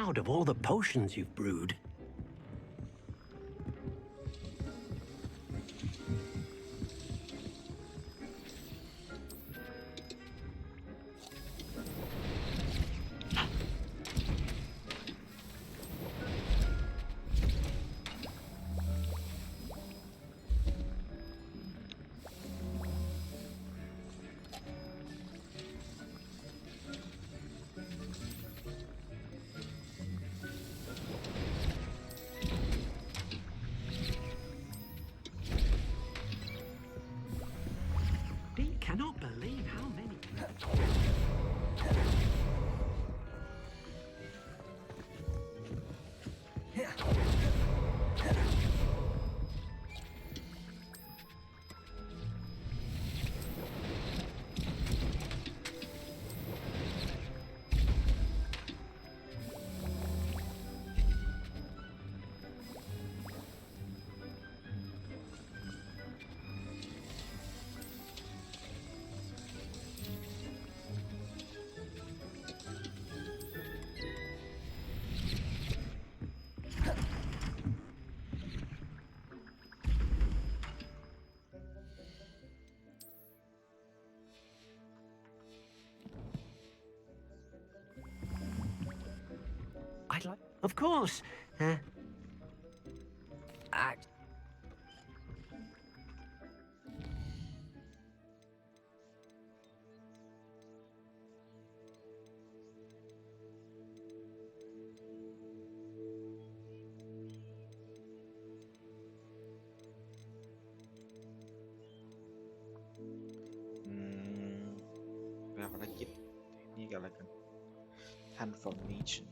proud of all the potions you've brewed. Cannot believe how many. I'd like... Of course. Vàภารกิจนี่กันแล้วกัน transformation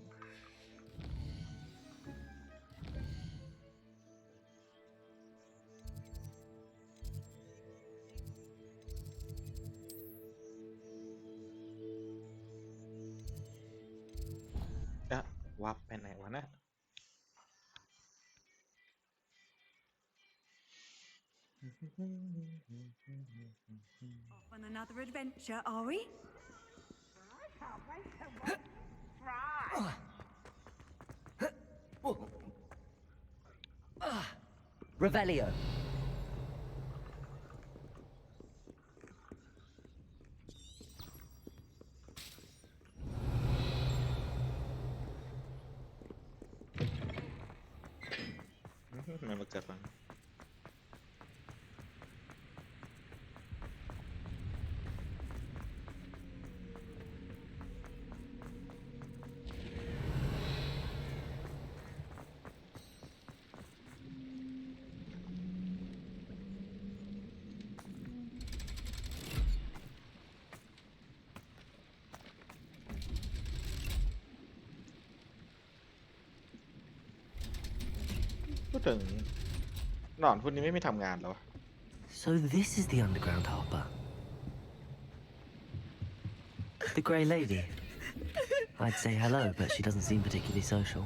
วับไปไหนวะนะ Off on another adventure, are we? Revelio. Mày mà cật bằngพูดถึงหนอนพวกนี้ไม่ทำงานแล้ว So this is the underground harbour. The Grey Lady. I'd say hello, but she doesn't seem particularly social.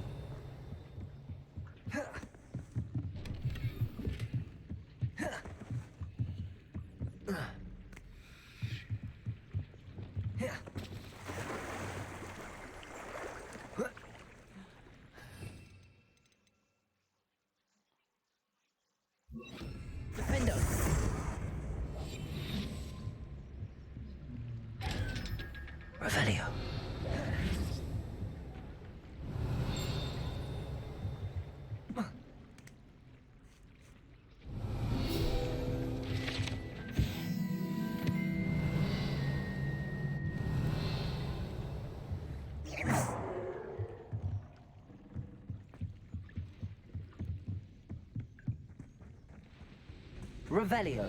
Defender. Revelio. Revelio.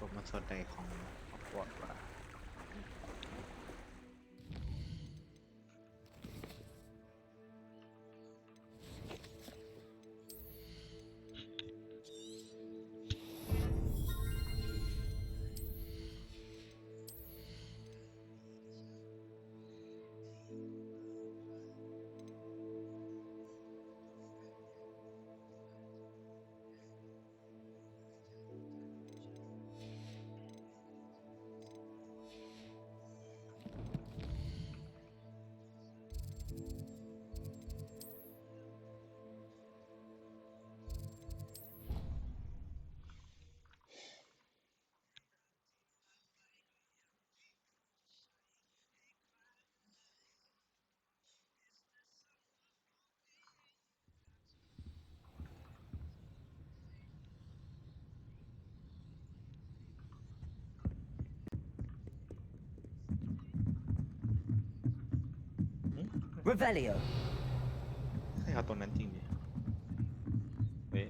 ผมมาส่วนใดของ ปวดมา Revelio. ให้เอาตรงนั้นจริงดิเว้ย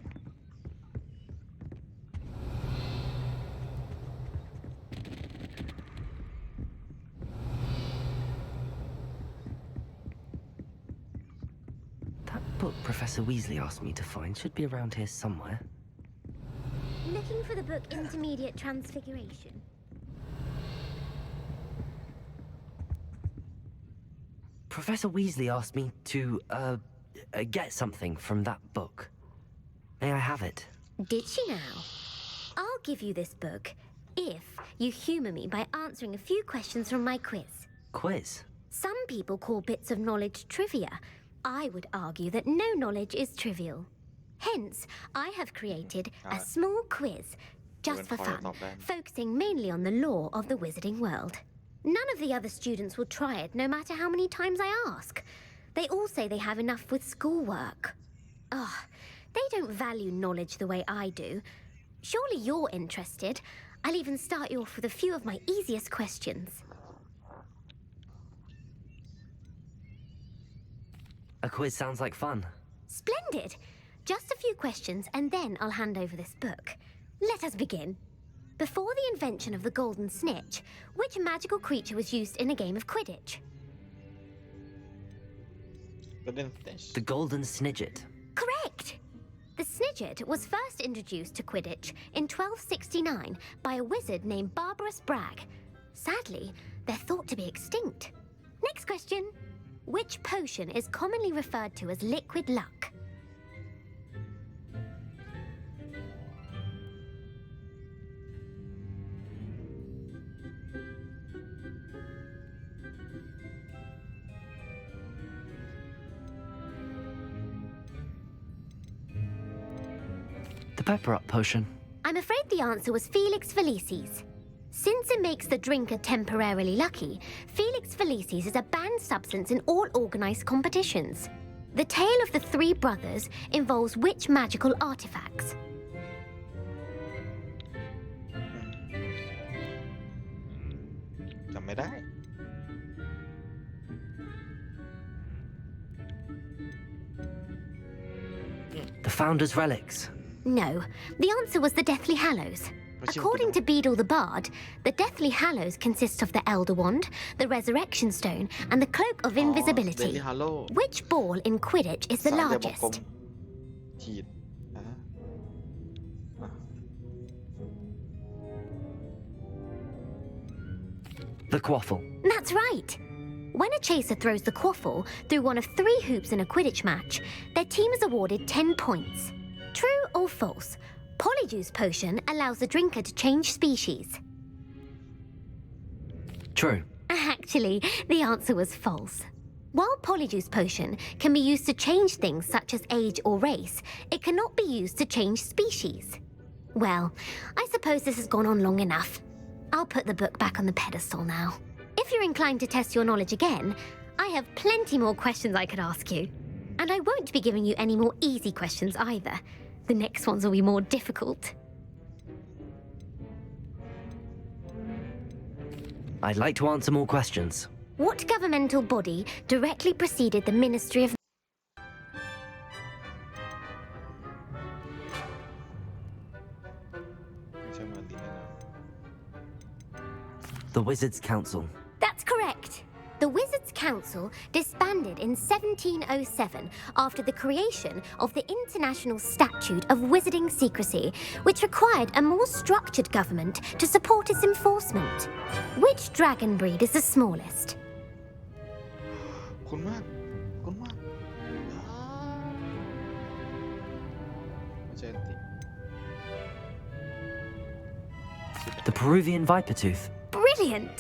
That book Professor Weasley asked me to find should be around here somewhere. Looking for the book Intermediate Transfiguration. Professor Weasley asked me to, get something from that book. May I have it? Did she now? I'll give you this book if you humour me by answering a few questions from my quiz. Quiz? Some people call bits of knowledge trivia. I would argue that no knowledge is trivial. Hence, I have created a small quiz just for fun, focusing mainly on the lore of the wizarding world. None of the other students will try it, no matter how many times I ask. They all say they have enough with schoolwork. Ugh, they don't value knowledge the way I do. Surely you're interested. I'll even start you off with a few of my easiest questions. A quiz sounds like fun. Splendid! Just a few questions, and then I'll hand over this book. Let us begin. Before the invention of the golden snitch, which magical creature was used in a game of Quidditch? The Golden Snidget. Correct! The Snidget was first introduced to Quidditch in 1269 by a wizard named Barbarous Bragg. Sadly, they're thought to be extinct. Next question. Which potion is commonly referred to as liquid luck? The Pepper Up potion. I'm afraid the answer was Felix Felicis. Since it makes the drinker temporarily lucky, Felix Felicis is a banned substance in all organised competitions. The tale of the three brothers involves which magical artifacts? The Founder's Relics. No, the answer was the Deathly Hallows. According to Beadle the Bard, the Deathly Hallows consist of the Elder Wand, the Resurrection Stone, and the Cloak of Invisibility. Which ball in Quidditch is the largest? The Quaffle. That's right. When a chaser throws the quaffle through one of 3 hoops in a Quidditch match, their team is awarded 10 points. True or false? Polyjuice potion allows the drinker to change species. True. Actually, the answer was false. While Polyjuice potion can be used to change things such as age or race, it cannot be used to change species. Well, I suppose this has gone on long enough. I'll put the book back on the pedestal now. If you're inclined to test your knowledge again, I have plenty more questions I could ask you. And I won't be giving you any more easy questions either. The next ones will be more difficult. I'd like to answer more questions. What governmental body directly preceded the Ministry of... The Wizards' Council. That's correct. The Wizards' Council disbanded in 1707 after the creation of the International Statute of Wizarding Secrecy, which required a more structured government to support its enforcement. Which dragon breed is the smallest? คุณมากไม่ใช่ติ The Peruvian Vipertooth. Brilliant!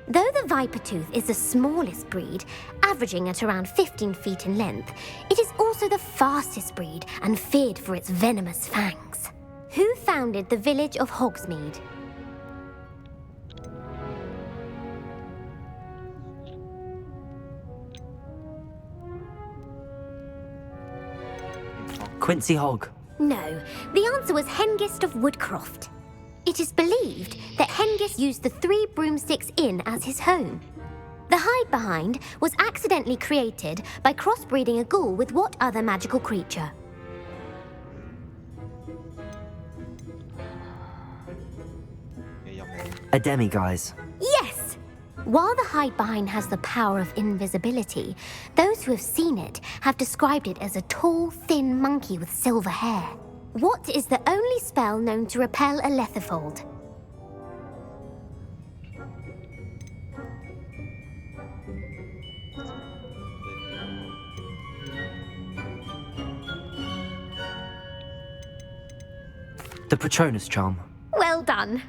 Though the Vipertooth is the smallest breed, averaging at around 15 feet in length, it is also the fastest breed and feared for its venomous fangs. Who founded the village of Hogsmeade? Quincy Hogg. No, the answer was Hengist of Woodcroft. It is believed that Hengist used the 3 Broomsticks Inn as his home. The hide-behind was accidentally created by crossbreeding a ghoul with what other magical creature? A demiguise. Yes! While the hide-behind has the power of invisibility, those who have seen it have described it as a tall, thin monkey with silver hair. What is the only spell known to repel a lethifold? The Patronus Charm. Well done.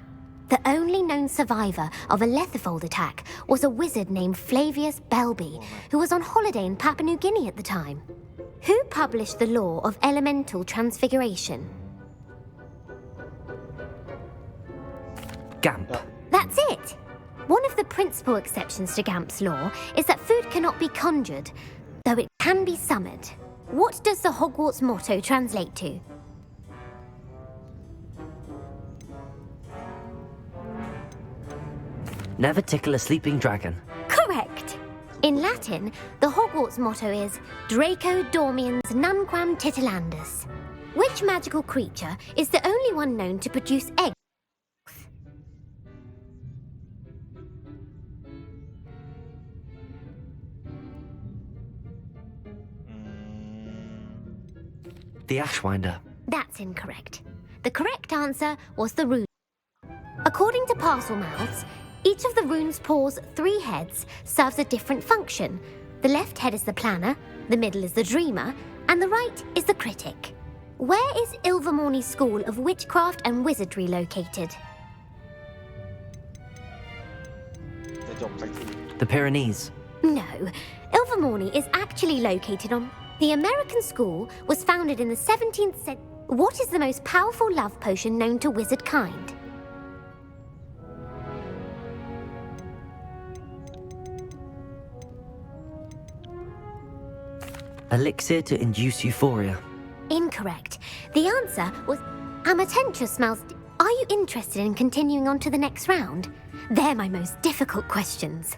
The only known survivor of a lethifold attack was a wizard named Flavius Belby, who was on holiday in Papua New Guinea at the time. Who published the law of elemental transfiguration? Gamp. That's it! One of the principal exceptions to Gamp's law is that food cannot be conjured, though it can be summoned. What does the Hogwarts motto translate to? Never tickle a sleeping dragon. Correct! In Latin, the Hogwarts motto is Draco Dormiens Nunquam Titilandus. Which magical creature is the only one known to produce eggs? The Ashwinder. That's incorrect. The correct answer was the rune. According to Parselmouths, each of the rune's paws' 3 heads serves a different function. The left head is the planner, the middle is the dreamer, and the right is the critic. Where is Ilvermorny School of Witchcraft and Wizardry located? The Pyrenees. No, Ilvermorny is actually located on... The American school was founded in the 17th century. What is the most powerful love potion known to wizard kind? Elixir to induce euphoria. Incorrect. The answer was Amatentia smells... Are you interested in continuing on to the next round? They're my most difficult questions.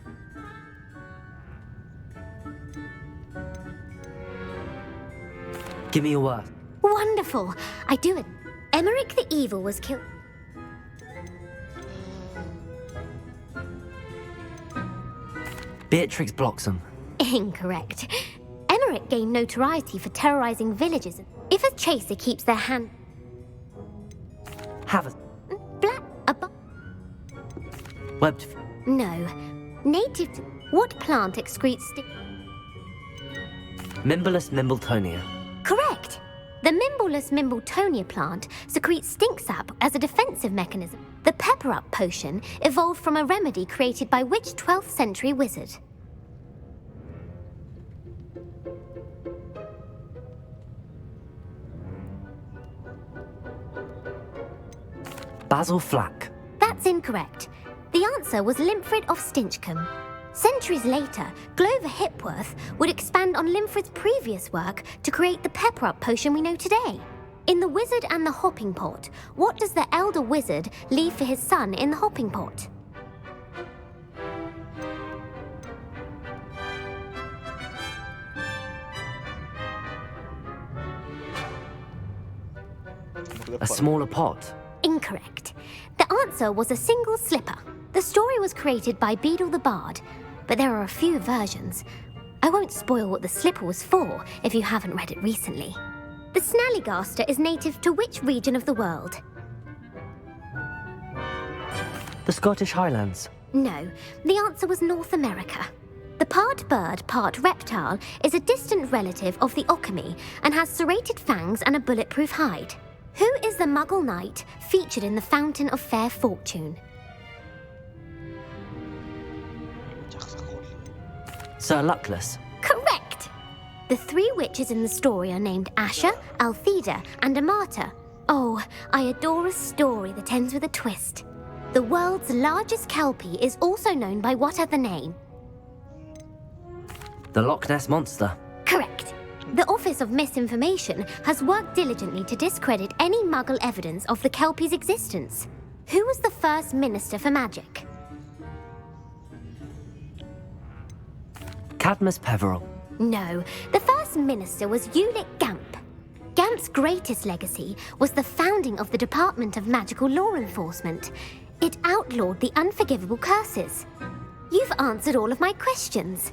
Give me a word. Wonderful. I do it. Emmerich the Evil was killed... Beatrix Bloxham. Incorrect. Emmerich gained notoriety for terrorizing villages. If a chaser keeps their hand... Have a webbed. No. Native... What plant excretes... Mimblus Mimbletonia. Correct. The Mimblus Mimbletonia plant secretes stink sap as a defensive mechanism. The pepper-up potion evolved from a remedy created by which 12th century wizard? Basil Flack. That's incorrect. The answer was Limfrid of Stinchcombe. Centuries later, Glover Hipworth would expand on Limfrid's previous work to create the pepper-up potion we know today. In The Wizard and the Hopping Pot, what does the elder wizard leave for his son in the hopping pot? A smaller pot. Incorrect. The answer was a single slipper. The story was created by Beadle the Bard, but there are a few versions. I won't spoil what the slipper was for if you haven't read it recently. The Snallygaster is native to which region of the world? The Scottish Highlands. No, the answer was North America. The part bird, part reptile is a distant relative of the Occamy and has serrated fangs and a bulletproof hide. Who is the Muggle knight featured in the Fountain of Fair Fortune? จากสักคน Sir Luckless. Correct! The three witches in the story are named Asha, Altheda, and Amata. Oh, I adore a story that ends with a twist. The world's largest kelpie is also known by what other name? The Loch Ness Monster. Correct. The Office of Misinformation has worked diligently to discredit any Muggle evidence of the kelpie's existence. Who was the first Minister for Magic? Cadmus Peveril. No, the first minister was Ulick Gamp. Gamp's greatest legacy was the founding of the Department of Magical Law Enforcement. It outlawed the unforgivable curses. You've answered all of my questions.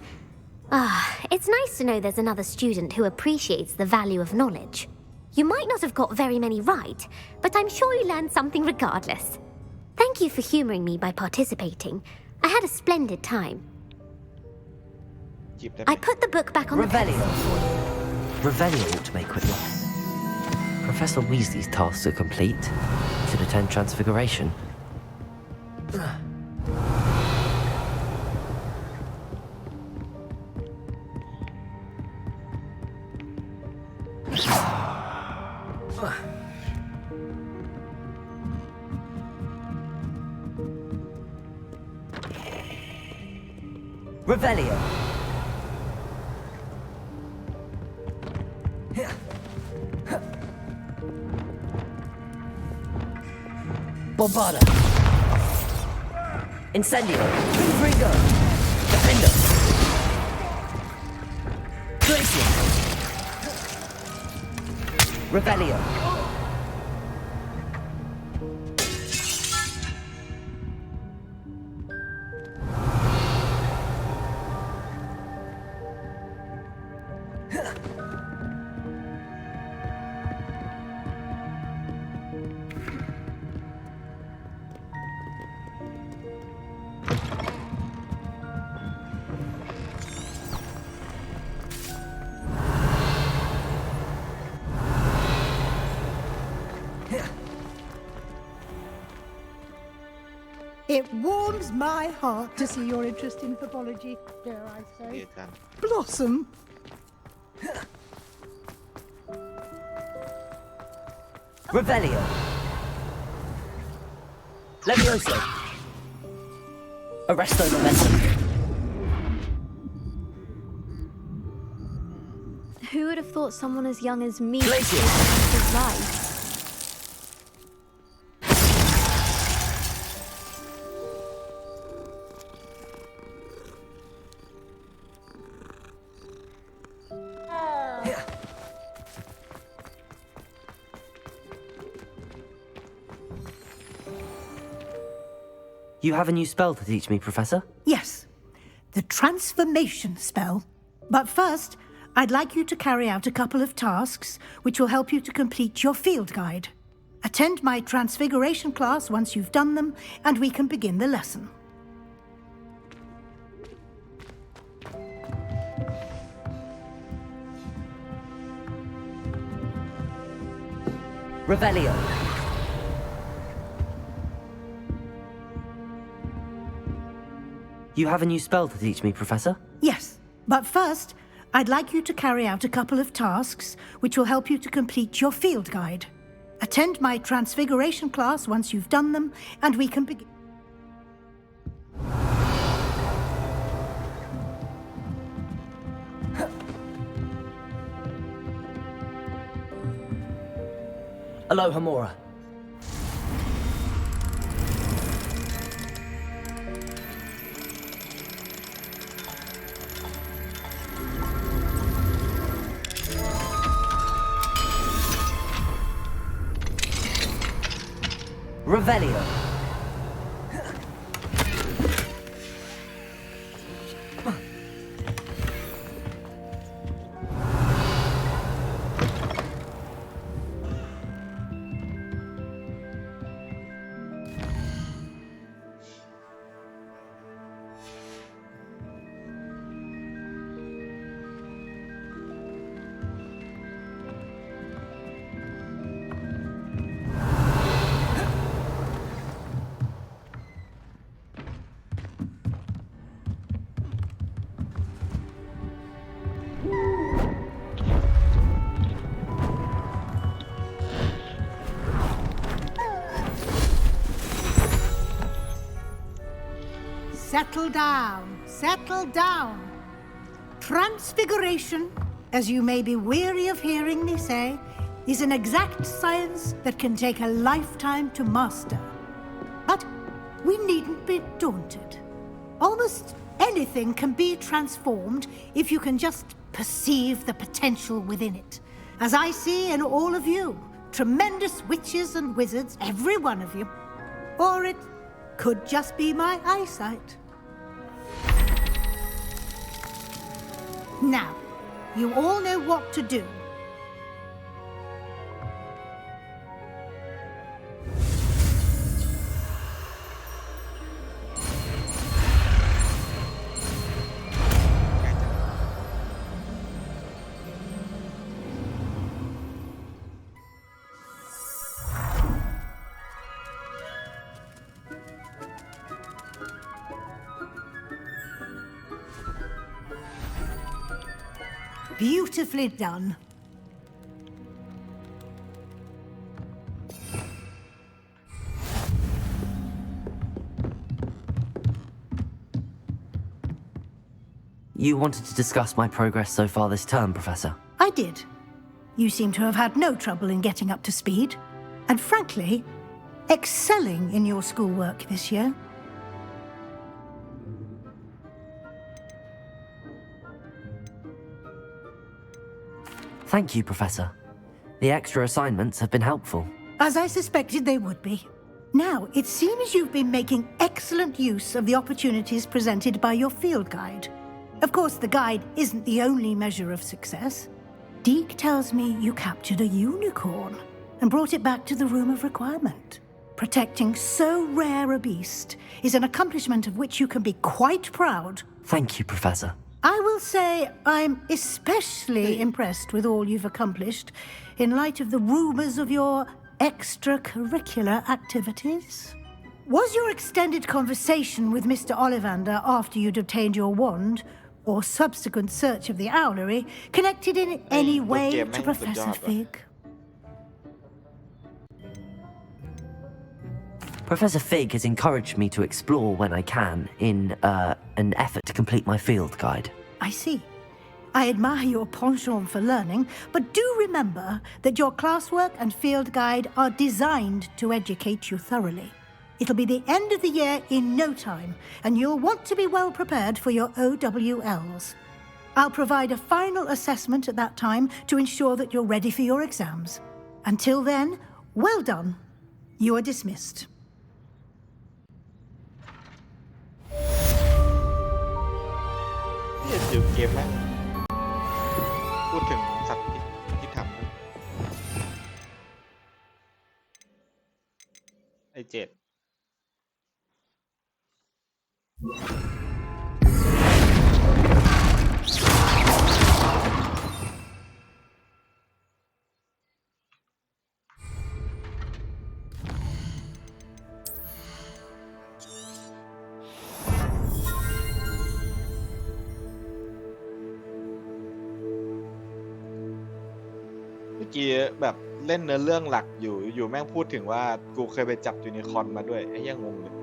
It's nice to know there's another student who appreciates the value of knowledge. You might not have got very many right, but I'm sure you learned something regardless. Thank you for humoring me by participating. I had a splendid time. หยิบได้ไหม I put the book back on the Revelio. pedestal. Revelio ought to make quick work. Professor Weasley's tasks are complete. Should attend Transfiguration. Revelio. Bombarda. Incendio. Confringo. Defender. Glacier. Revelio. It warms my heart to see your interest in pathology, dare I เรีย say. นกัน Blossom. Revelio. Levioso. Arresto Momentum. Who would have thought someone as young as me Glacier. would his life? You have a new spell to teach me, Professor? Yes, the transformation spell. But first, I'd like you to carry out a couple of tasks which will help you to complete your field guide. Attend my transfiguration class once you've done them, and we can begin the lesson. Revelio. You have a new spell to teach me, Professor? Yes, but first, I'd like you to carry out a couple of tasks which will help you to complete your field guide. Attend my transfiguration class once you've done them, and we can begin. Alohomora. Revelio. settle down. Settle down. Transfiguration, as you may be weary of hearing me say, is an exact science that can take a lifetime to master. But we needn't be daunted. Almost anything can be transformed if you can just perceive the potential within it. As I see in all of you, tremendous witches and wizards, every one of you. Or it could just be my eyesight. Now, you all know what to do. Beautifully done. You wanted to discuss my progress so far this term, Professor. I did. You seem to have had no trouble in getting up to speed, and frankly, excelling in your schoolwork this year. Thank you, Professor. The extra assignments have been helpful. As I suspected they would be. Now, it seems you've been making excellent use of the opportunities presented by your field guide. Of course, the guide isn't the only measure of success. Deke tells me you captured a unicorn and brought it back to the Room of Requirement. Protecting so rare a beast is an accomplishment of which you can be quite proud. Thank you, Professor. I will say I'm especially impressed with all you've accomplished in light of the rumors of your extracurricular activities. Was your extended conversation with Mr. Ollivander after you'd obtained your wand, or subsequent search of the owlery, connected in any way to Professor Fig? Professor Fig has encouraged me to explore when I can in an effort to complete my field guide. I see. I admire your penchant for learning, but do remember that your classwork and field guide are designed to educate you thoroughly. It'll be the end of the year in no time, and you'll want to be well prepared for your OWLs. I'll provide a final assessment at that time to ensure that you're ready for your exams. Until then, well done. You are dismissed. นี่อยู่เกมไหมพูดถึงสัตว์ที่ทำไอเจ็ด เมื่อกี้แบบเล่นเนื้อเรื่องหลักอยู่แม่งพูดถึงว่ากูเคยไปจับยูนิคอร์นมาด้วยไอ้ยังงงเลย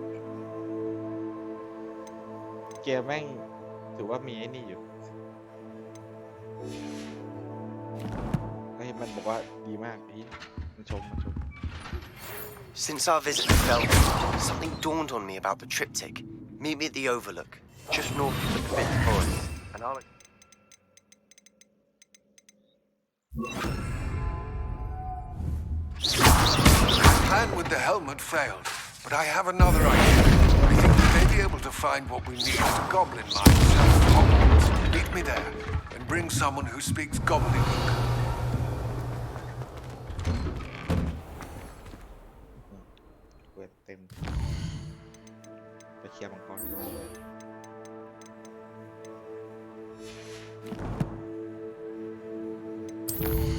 เกมแม่งถือว่ามีไอ้นี่อยู่ไอ้มันบอกว่าดีมากพี่มันชม Since our visit to Felton, something dawned on me about the triptych. Meet me at the Overlook, just north of the Forbidden Forest, and I'll... The plan with the helmet failed, but I have another idea. I think we may be able to find what we need at a goblin mine south of Hogwarts. Meet me there, and bring someone who speaks gobbledygook. เปิดเต็มไปเคลียร์มังกรดีกว่า Well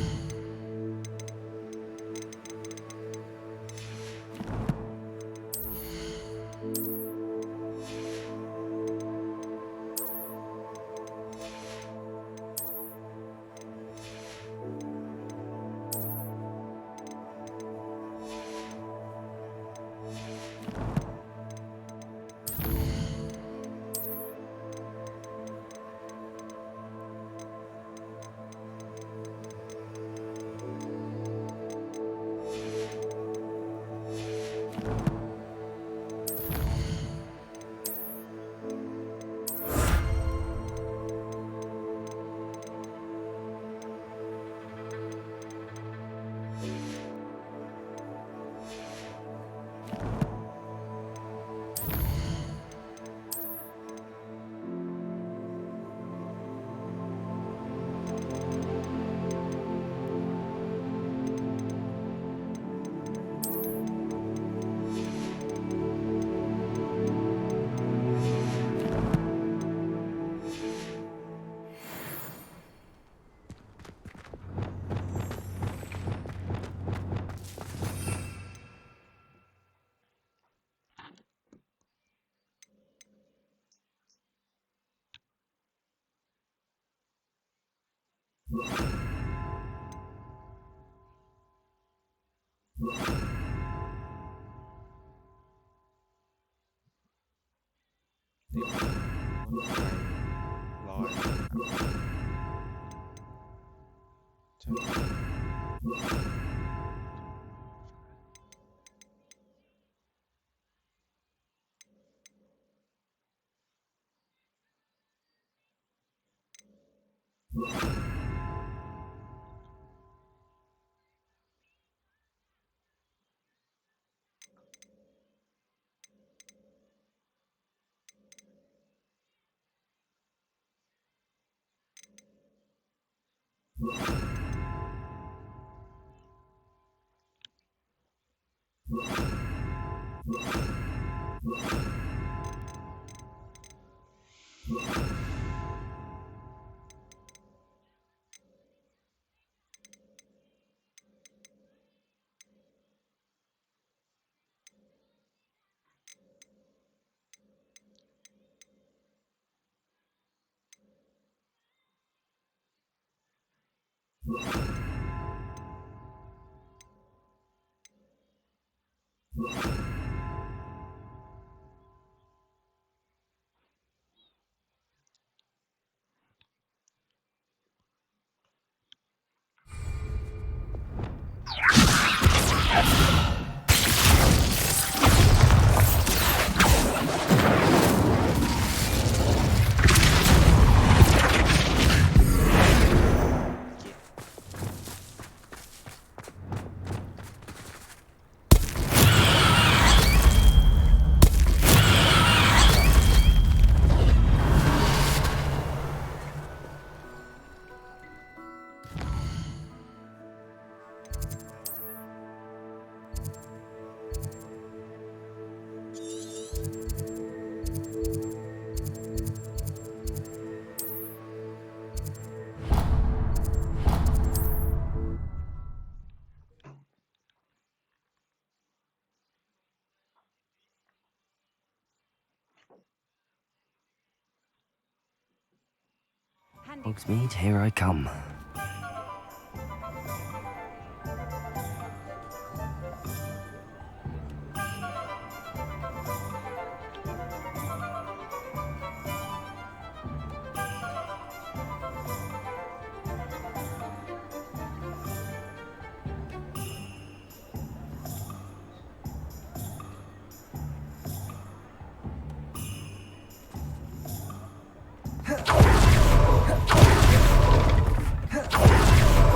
Hogsmeade, here I come.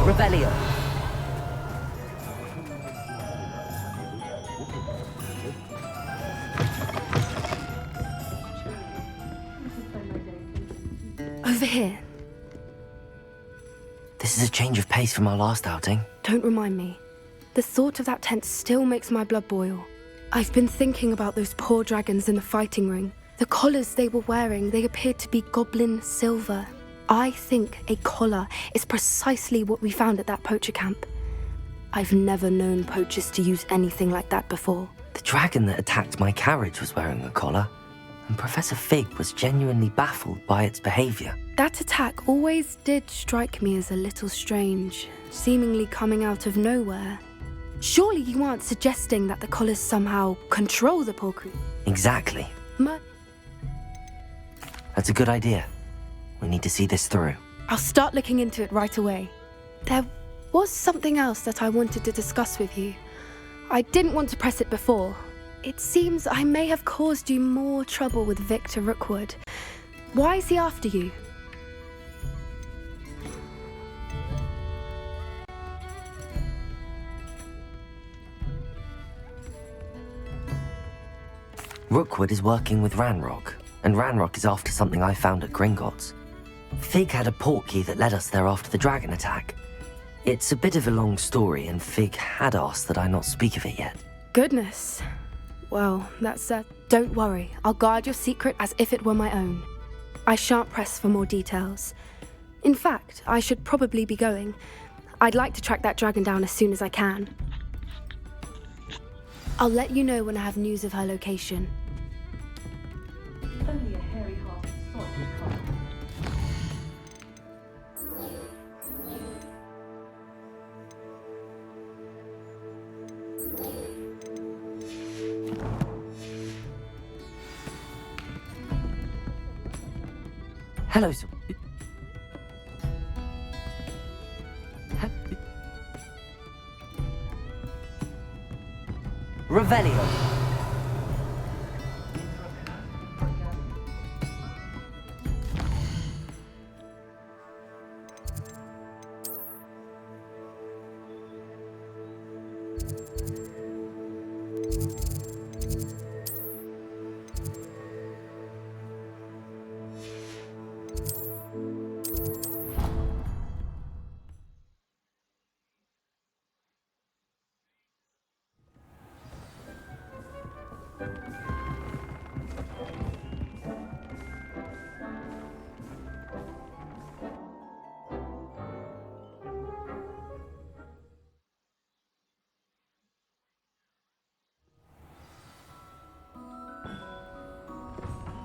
Revelio. Over here. This is a change of pace from our last outing. Don't remind me. The thought of that tent still makes my blood boil. I've been thinking about those poor dragons in the fighting ring. The collars they were wearing, they appeared to be goblin silver. I think a collar is precisely what we found at that poacher camp. I've never known poachers to use anything like that before. The dragon that attacked my carriage was wearing a collar, and Professor Fig was genuinely baffled by its behavior. That attack always did strike me as a little strange, seemingly coming out of nowhere. Surely you aren't suggesting that the collars somehow control the poor creature? Exactly. That's a good idea. We need to see this through. I'll start looking into it right away. There was something else that I wanted to discuss with you. I didn't want to press it before. It seems I may have caused you more trouble with Victor Rookwood. Why is he after you? Rookwood is working with Ranrock, and Ranrock is after something I found at Gringotts. Fig had a portkey that led us there after the dragon attack. It's a bit of a long story, and Fig had asked that I not speak of it yet. Goodness. Well, that's don't worry. I'll guard your secret as if it were my own. I shan't press for more details. In fact, I should probably be going. I'd like to track that dragon down as soon as I can. I'll let you know when I have news of her location. Only a hairy-hearted sod would come. Hello, sir. Revelio.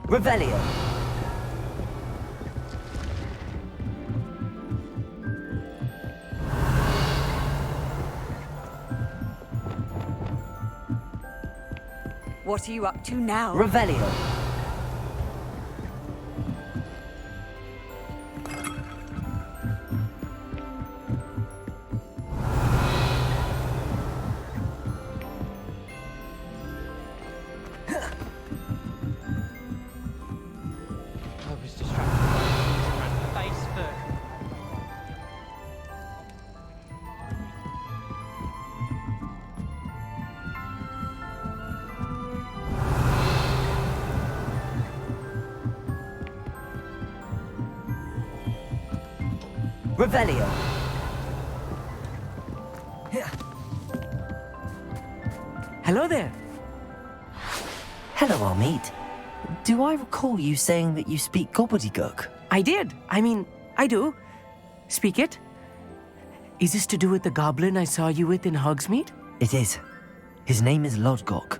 Revelio. What are you up to now? Revelio. I was distracted by using random Facebook. Revelio. Hello there. Hello, Armid. Do I recall you saying that you speak gobbledygook? I did. I do. Speak it. Is this to do with the goblin I saw you with in Hogsmeade? It is. His name is Lodgok.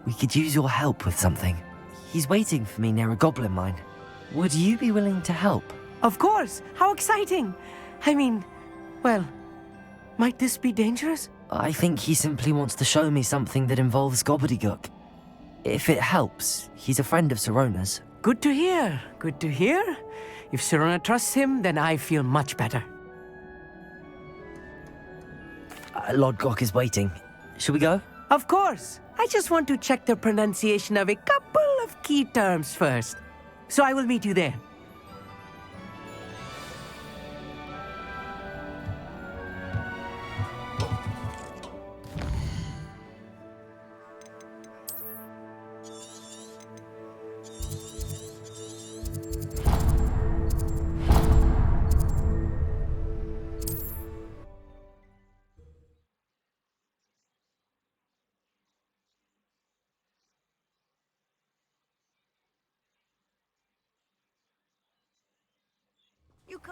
We could use your help with something. He's waiting for me near a goblin mine. Would you be willing to help? Of course. How exciting. Well, might this be dangerous? I think he simply wants to show me something that involves gobbledygook. If it helps, he's a friend of Sirona's. Good to hear. Good to hear. If Sirona trusts him, then I feel much better. Lodgok is waiting. Shall we go? Of course. I just want to check the pronunciation of a couple of key terms first. So I will meet you there.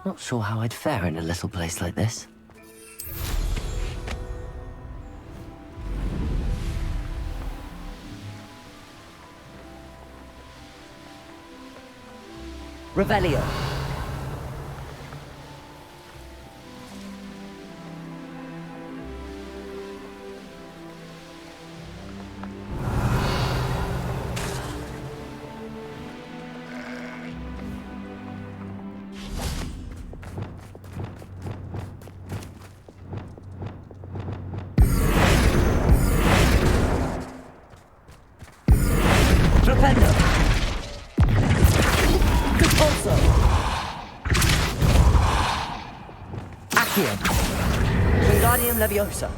Not sure how I'd fare in a little place like this. Revelio. Trapendo. Repulso. Accio. Wingardium Leviosa.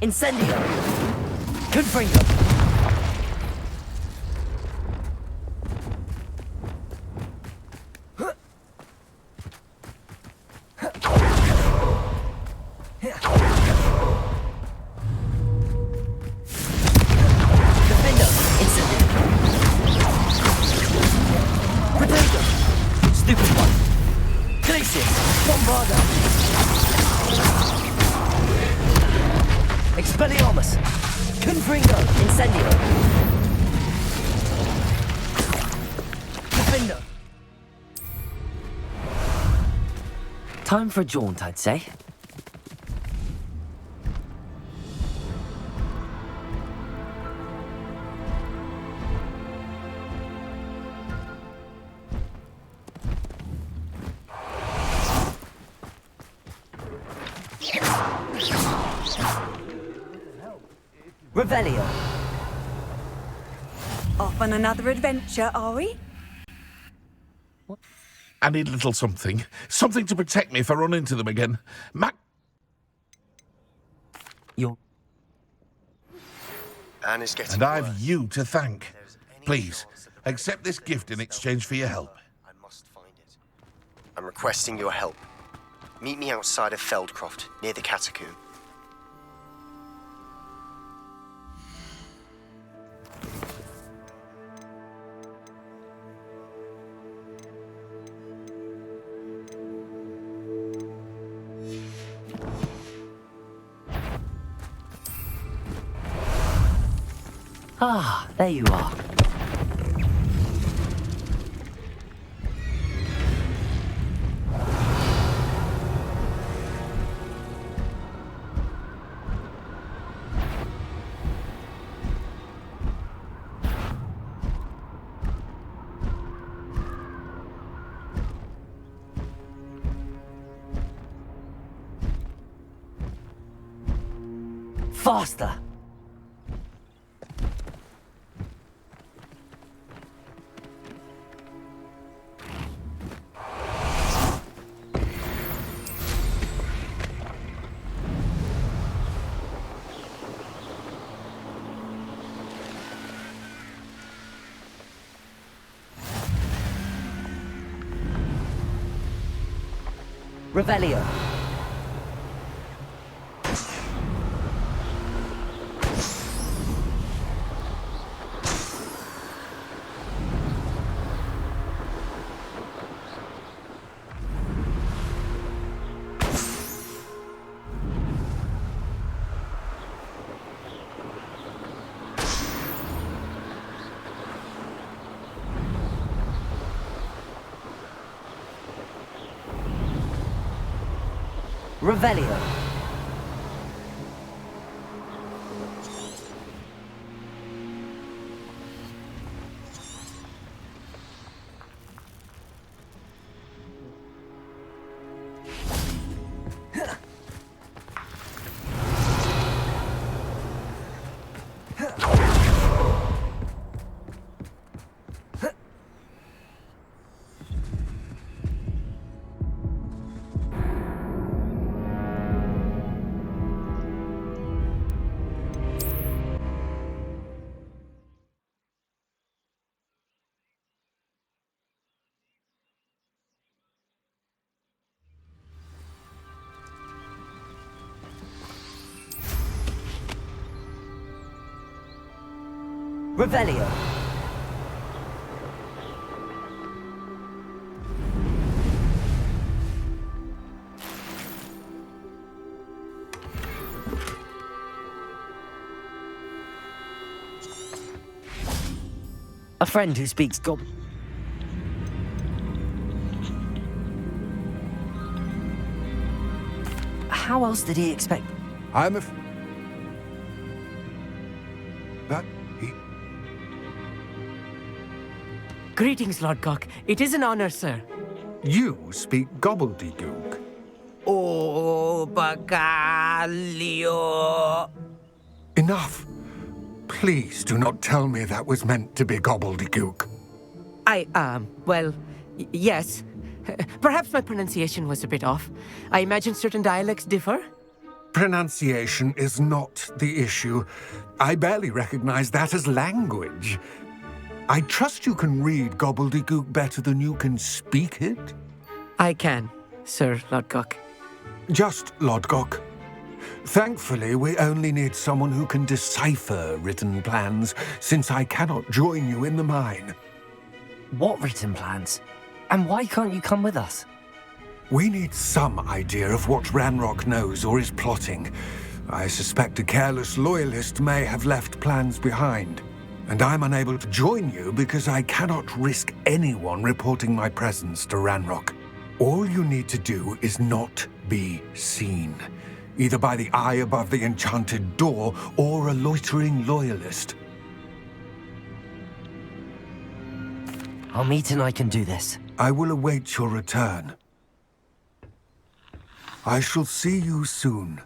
Incendio. Confringo. Expelliarmus! Confringo! Incendio! Defender! Time for a jaunt, I'd say. Revelio. Off on another adventure, are we? I need a little something. Something to protect me if I run into them again. Anne is getting And I've worse. you to thank. Please, accept this gift in exchange for your help. I must find it. I'm requesting your help. Meet me outside of Feldcroft, near the catacomb. Ah, there you are. Faster! Revelio. Revelio. Revelio. A friend who speaks gob... How else did he expect... That he... Greetings, Lord Cock. It is an honor, sir. You speak gobbledygook. Oh, Bagalio. Enough. Please do not tell me that was meant to be gobbledygook. Well, yes. Perhaps my pronunciation was a bit off. I imagine certain dialects differ. Pronunciation is not the issue. I barely recognize that as language. I trust you can read gobbledygook better than you can speak it? I can, Sir Lodgok. Just Lodgok. Thankfully, we only need someone who can decipher written plans, since I cannot join you in the mine. What written plans? And why can't you come with us? We need some idea of what Ranrock knows or is plotting. I suspect a careless loyalist may have left plans behind. And I'm unable to join you because I cannot risk anyone reporting my presence to Ranrock. All you need to do is not be seen, either by the eye above the enchanted door or a loitering loyalist. Our meet and I can do this. I will await your return. I shall see you soon.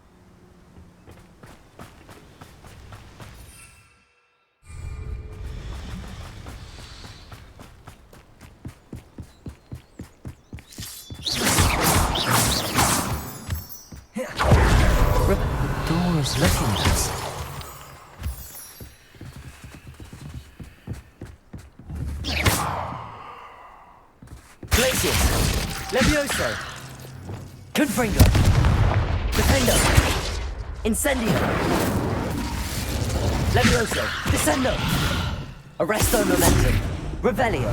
was looking at us. Glacius! Levioso! Confringo! Defendo! Incendio! Levioso! Descendo! Arresto Momentum! Revelio!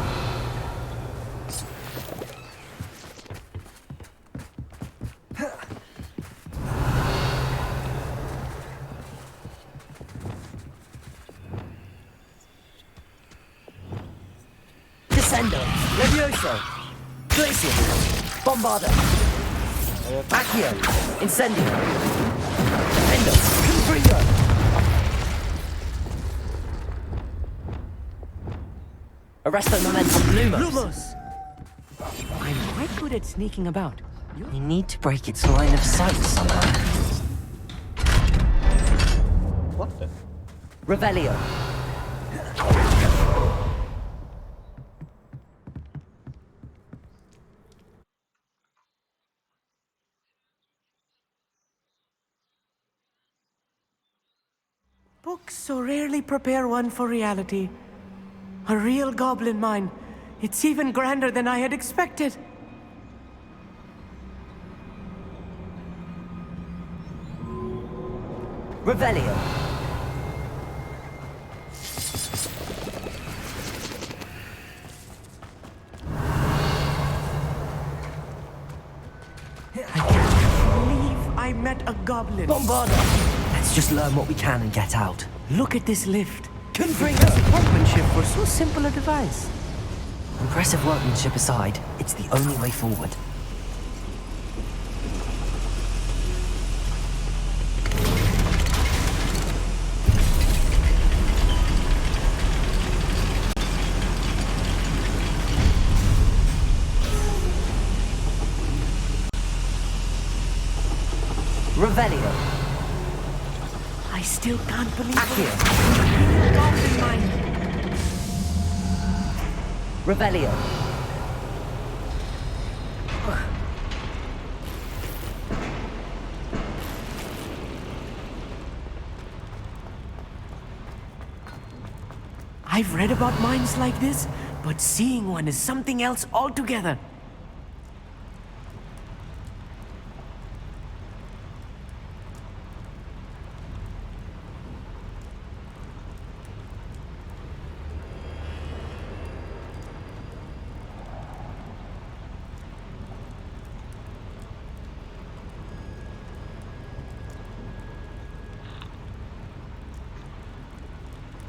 Descendo! Levioso! Glacius! Bombardo! Accio! Incendio! Defendo! Confringo! Arresto Momentum! Lumos! I'm quite good at sneaking about. We need to break its line of sight somehow. What the? Revelio! Books so rarely prepare one for reality. A real goblin mine. It's even grander than I had expected. Revelio! I can't believe I met a goblin. Bombardo! Let's just learn what we can and get out. Look at this lift. Confringo! Workmanship for so simple a device. Impressive workmanship aside, it's the only way forward. Revelio! I still can't believe Accio! it. Goblin mine. Revelio! I've read about mines like this, but seeing one is something else altogether.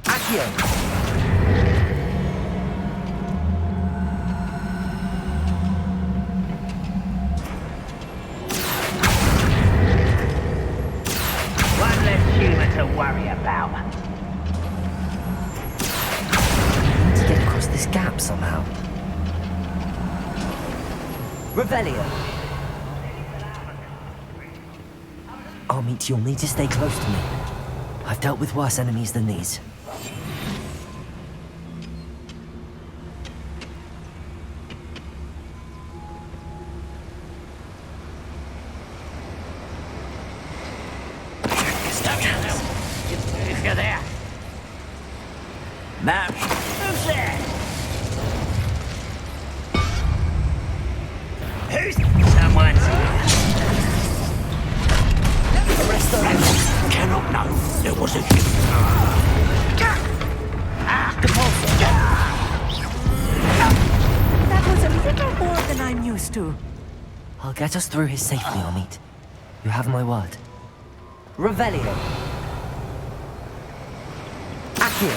Accio! One less human to worry about. We need to get across this gap somehow. Revelio! Armit, you'll need to stay close to me. I've dealt with worse enemies than these. If you're there. Map. Who's there? Who's... Someone's here. Arresto! Cannot know. There was a human. That was a little more than I'm used to. I'll get us through here safely, Armit. You have my word. Revelio! Accio!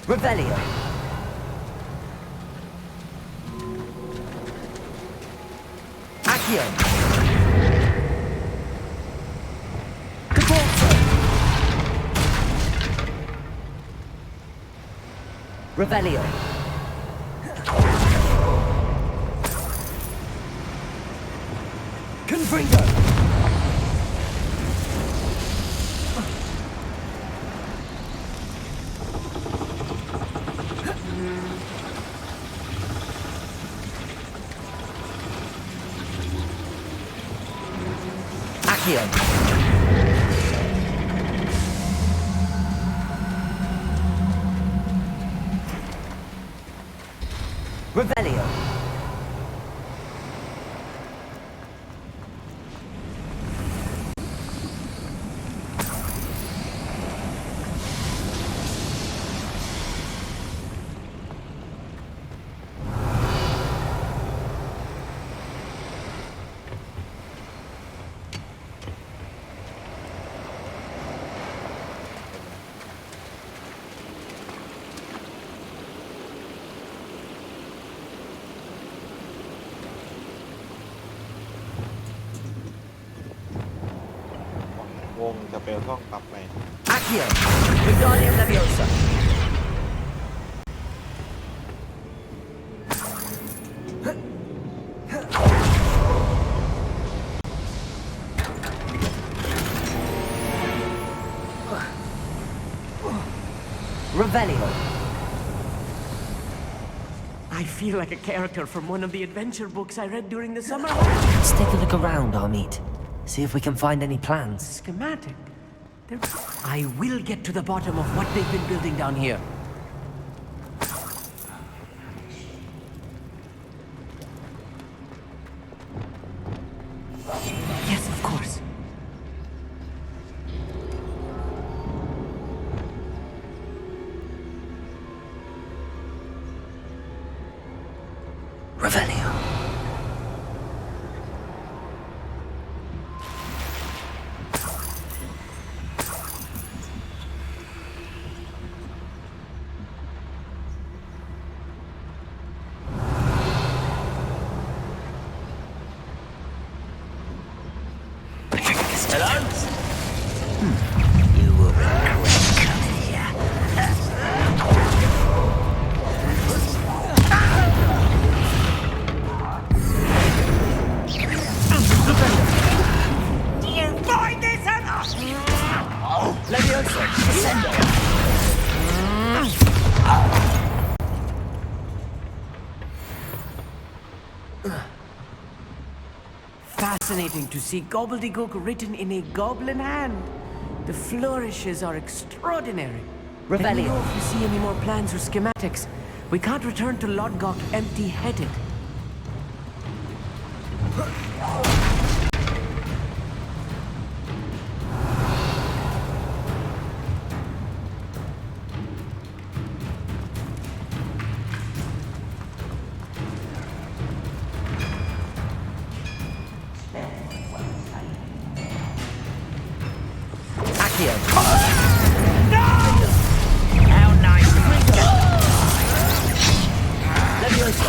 Revelio! Accio! Caporzo! Revelio! Confringo! Accio. Revelio.จะเปลต้องปรับไป Accio. Wingardium Leviosa. Revelio. I feel like a character from one of the adventure books I read during the summer. Let's take a look around, Armeet. See if we can find any plans. Schematic. I will get to the bottom of what they've been building down here. Yes, of course. Revelio. Hello? You will regret coming here. Do you find this enough? Leviosa. Descendo. Fascinating to see gobbledygook written in a goblin hand. The flourishes are extraordinary. Let me Revelio. know if you see any more plans or schematics. We can't return to Lodgok empty-headed. Accio. How nice of you. Leviosa.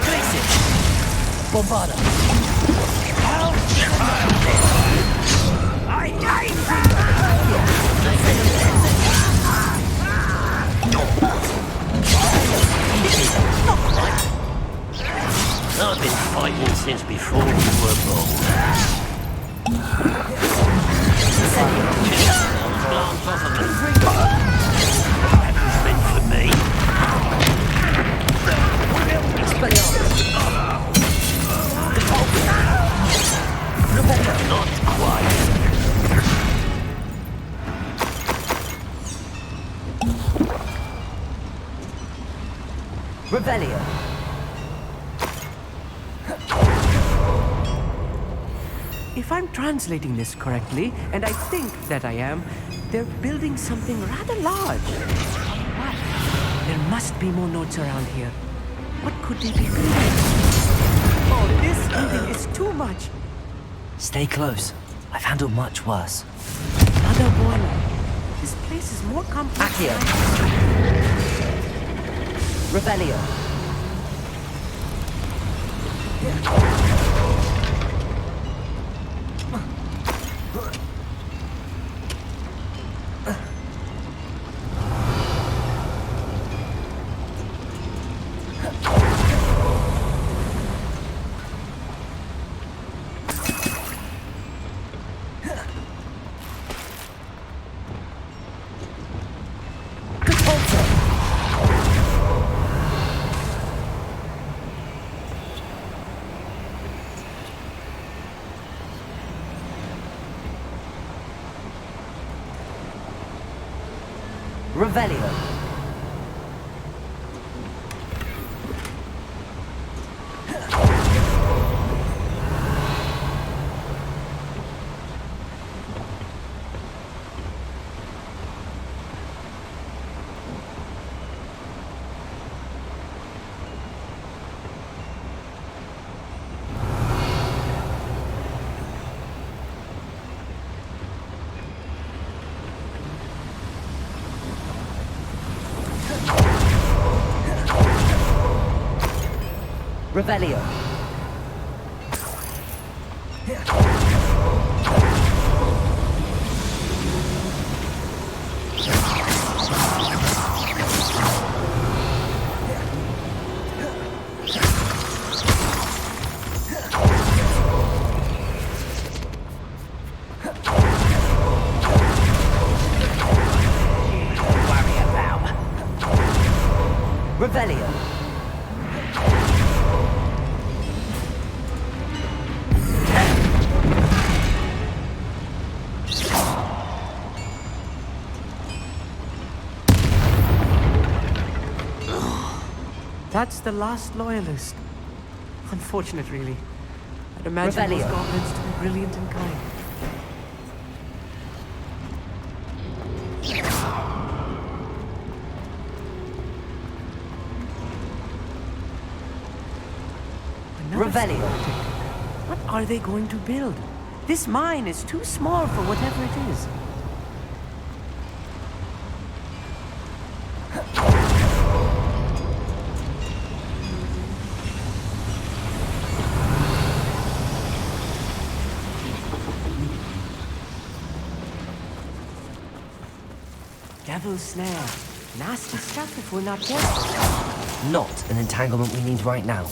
Glacius. Bombarda. I hate that! I've been fighting since before you were born. Glance off of me. That was meant for me. Not quite. Revelio. If I'm translating this correctly, and I think that I am, they're building something rather large. What? There must be more notes around here. What could they be building? Oh, this building is too much. Stay close. I've handled much worse. Another boiler. This place is more complex. Accio. Revelio. Revelio. Revelio. Revelio. That's the last loyalist. Unfortunate, really. I'd imagine those goblins to be brilliant and kind. Revelio. What are they going to build? This mine is too small for whatever it is. Devil's snare. Nasty stuff if we're not careful. Not an entanglement we need right now.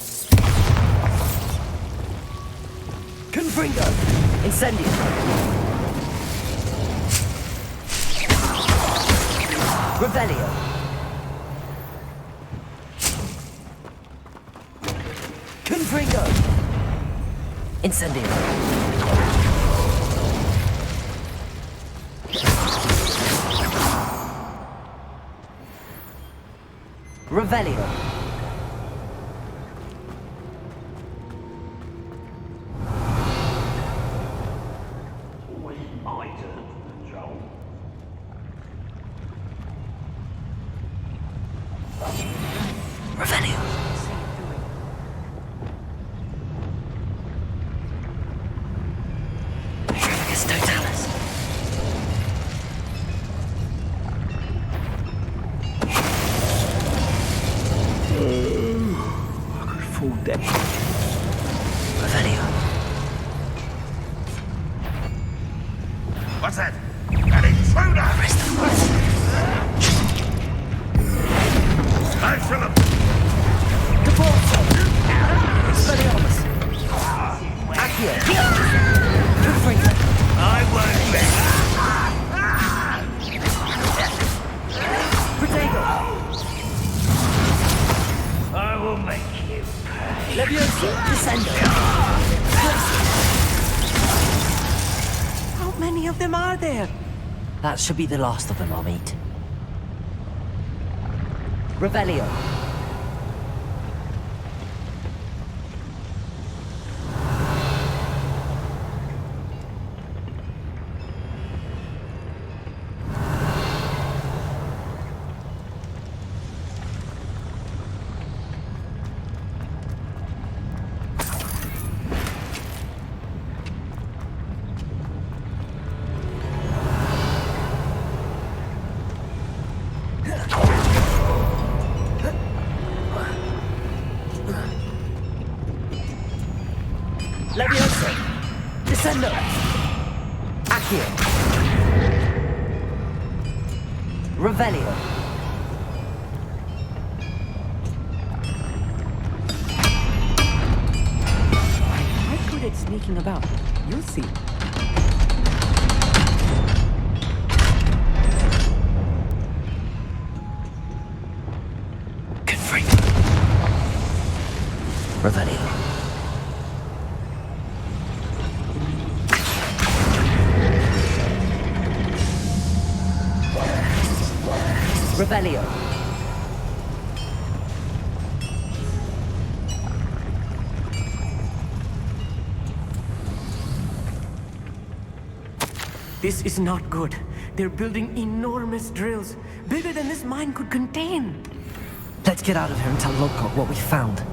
Confringo! Incendio! Revelio! Confringo! Incendio! Revelio! Revelio! Trifficus totalis! I could fall dead. Revelio! What's that? An intruder! I fill him! Deporto! Expelliarmus! Accio! Confringo! I won't let Protego! I will make you pay. Levioso! Descendo! How many of them are there? That should be the last of them I'll meet. Revelio! Levioso! Descendo! Accio! Revelio! I'm quite good at sneaking about. You'll see. Confringo! Revelio! Revelio. This is not good. They're building enormous drills, bigger than this mine could contain. Let's get out of here and tell Lodgok what we found.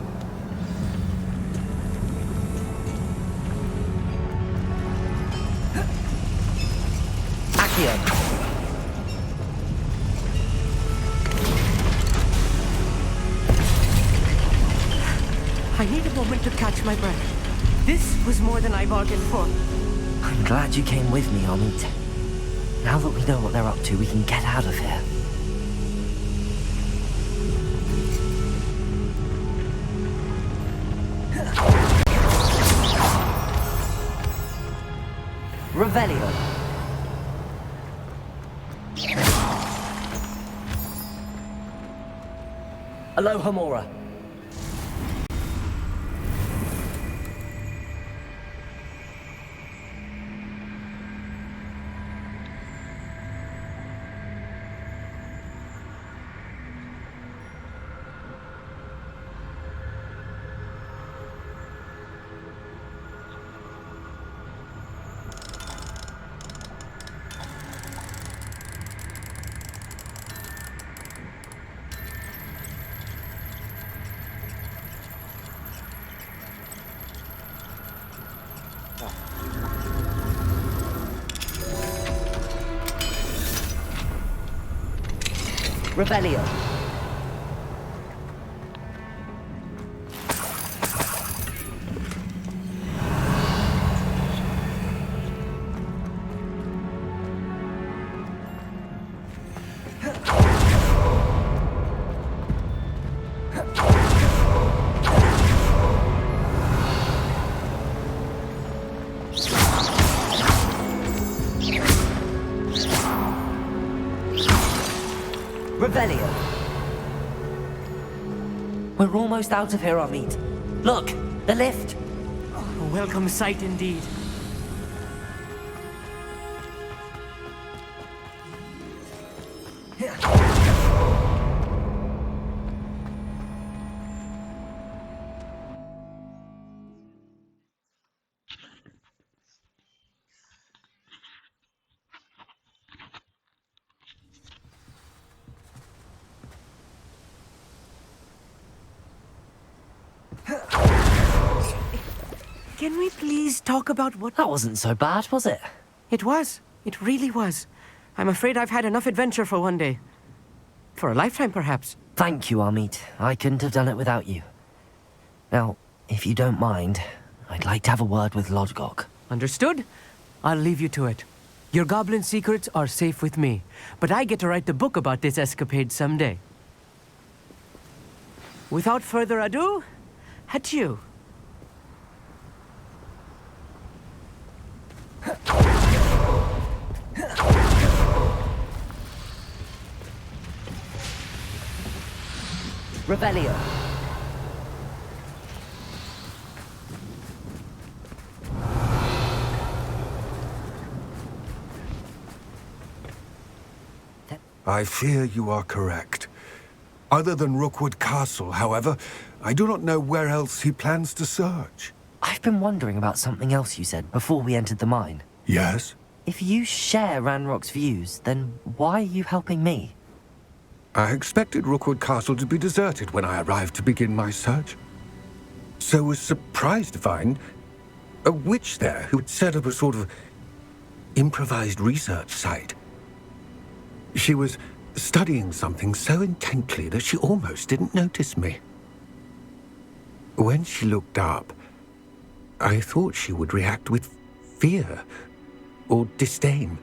Accio. I need a moment to catch my breath. This was more than I bargained for. I'm glad you came with me, Amit. Now that we know what they're up to, we can get out of here. Revelio. Aloha Mora. Revelio. Revelio. We're almost out of here, Amit. Look, the lift. A welcome sight indeed. Can we please talk about what... That wasn't so bad, was it? It was. It really was. I'm afraid I've had enough adventure for one day. For a lifetime, perhaps. Thank you, Amit. I couldn't have done it without you. Now, if you don't mind, I'd like to have a word with Lodgok. Understood? I'll leave you to it. Your goblin secrets are safe with me, but I get to write the book about this escapade someday. Without further ado, adieu. Revelio. I fear you are correct. Other than Rookwood Castle, however, I do not know where else he plans to search. I've been wondering about something else you said before we entered the mine. Yes? If you share Ranrock's views, then why are you helping me? I expected Rookwood Castle to be deserted when I arrived to begin my search. So was surprised to find a witch there who had set up a sort of improvised research site. She was studying something so intently that she almost didn't notice me. When she looked up, I thought she would react with fear or disdain.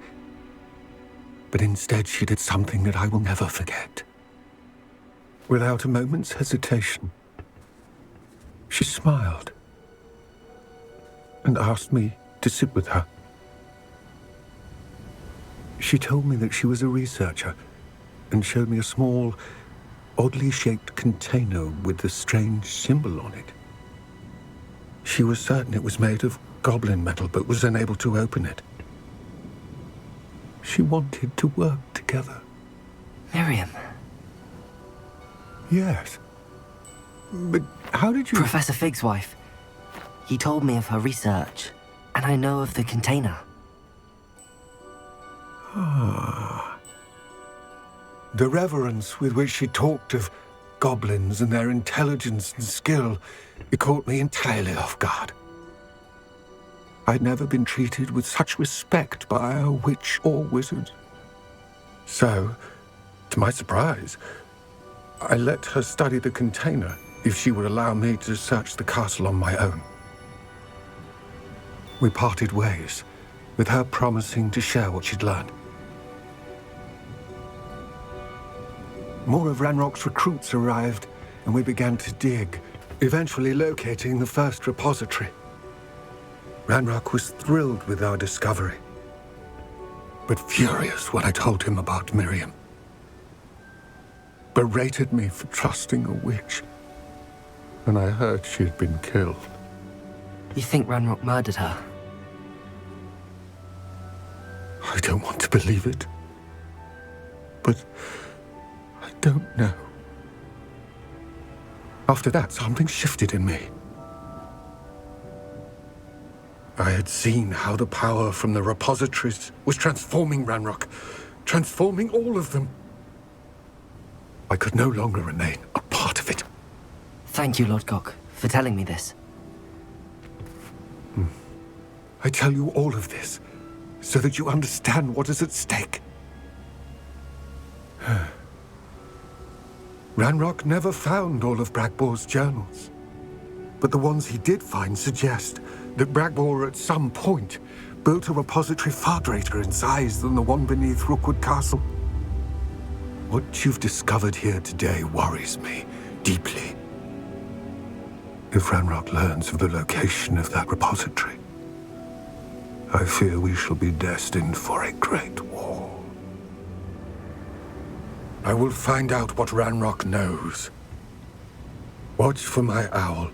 But instead she did something that I will never forget. Without a moment's hesitation, she smiled and asked me to sit with her. She told me that she was a researcher and showed me a small, oddly shaped container with a strange symbol on it. She was certain it was made of goblin metal, but was unable to open it. She wanted to work together. Miriam, Yes. But how did you... Professor Fig's wife. He told me of her research, and I know of the container. Ah. The reverence with which she talked of goblins and their intelligence and skill, it caught me entirely off guard. I'd never been treated with such respect by a witch or wizard. So, to my surprise, I let her study the container if she would allow me to search the castle on my own. We parted ways, with her promising to share what she'd learned. More of Ranrock's recruits arrived, and we began to dig, eventually locating the first repository. Ranrock was thrilled with our discovery, but furious when I told him about Miriam. Berated me for trusting a witch, and I heard she had been killed. You think Ranrock murdered her? I don't want to believe it, but I don't know. After that, something shifted in me. I had seen how the power from the repositories was transforming Ranrock, transforming all of them. I could no longer remain a part of it. Thank you, Lord Gok, for telling me this. I tell you all of this so that you understand what is at stake. Ranrock never found all of Bragbor's journals, but the ones he did find suggest that Bragbor at some point built a repository far greater in size than the one beneath Rookwood Castle. What you've discovered here today worries me deeply. If Ranrock learns of the location of that repository, I fear we shall be destined for a great war. I will find out what Ranrock knows. Watch for my owl.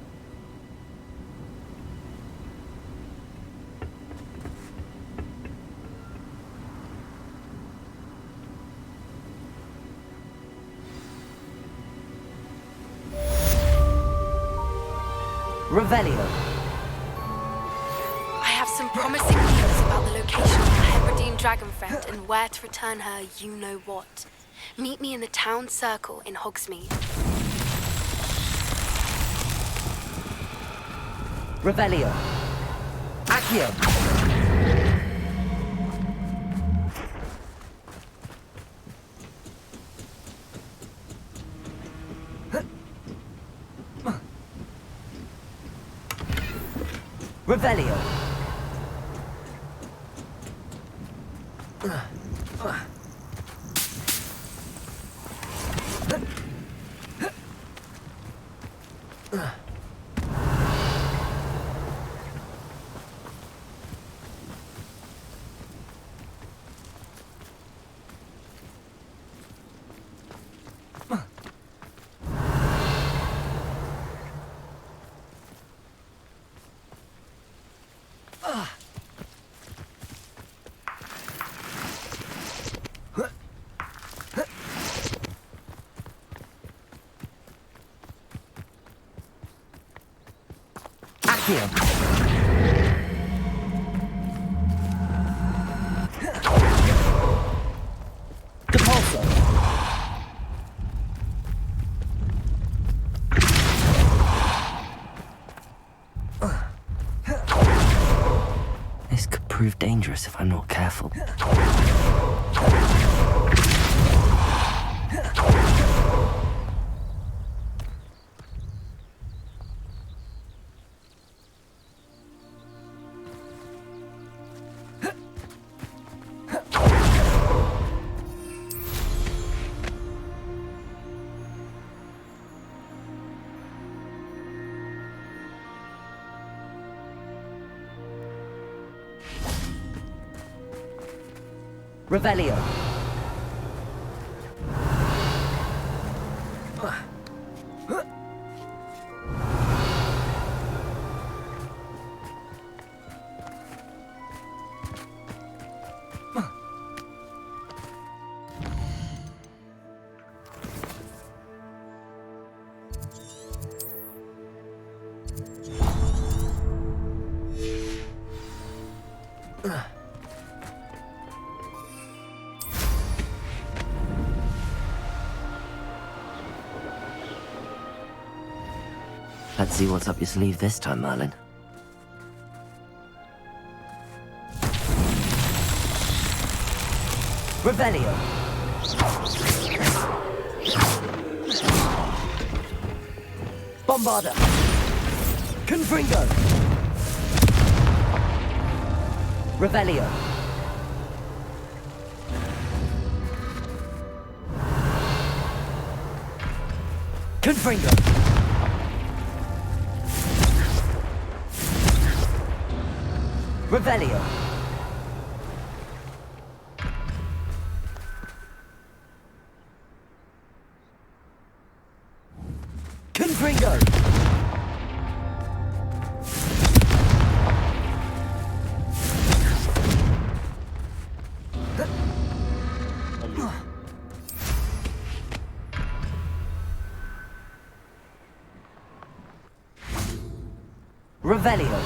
Revelio. I have some promising news about the location of the Hebridean Dragonfriend and where to return her you-know-what. Meet me in the town circle in Hogsmeade. Revelio. Accio. Revelio. Accio. Depulso. This could prove dangerous if I'm not careful. Revelio. Let's see what's up your sleeve this time, Merlin. Revelio. Bombarda. Confringo. Revelio. Confringo. Revelio. Confringo. Revelio.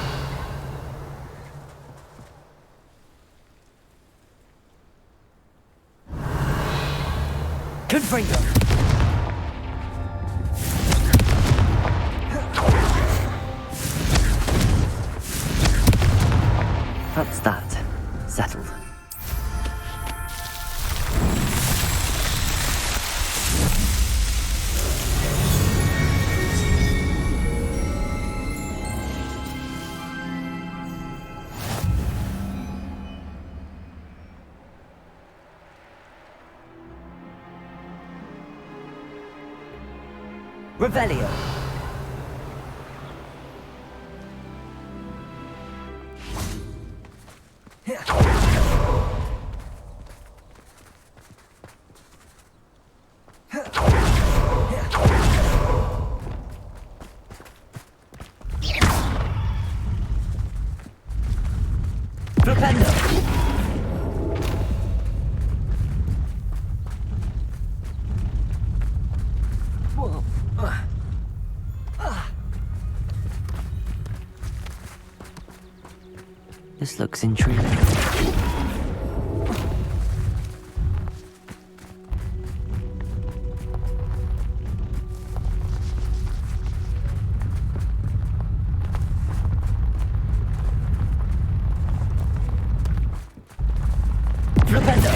Confringo. That's that. Settled. Revelio. Flipendo. This looks intriguing. Flipendo.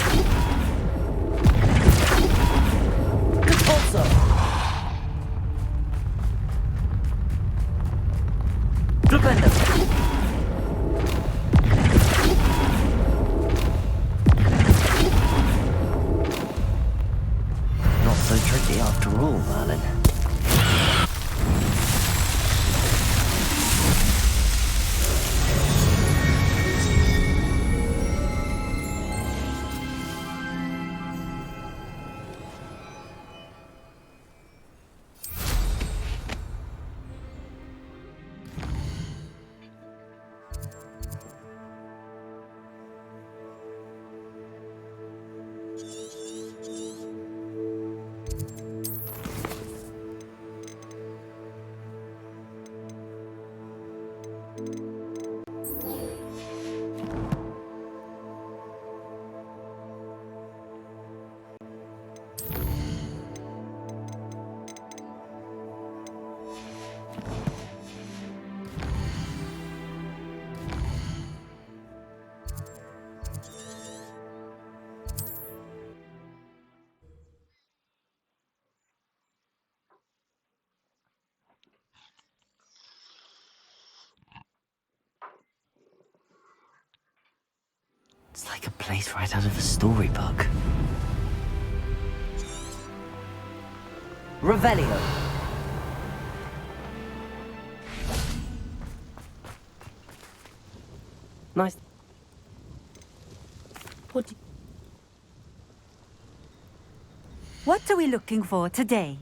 Conforzo. Flipendo. Not so tricky after all, Merlin. It's like a place right out of a storybook. Revelio. Nice. What are we looking for today?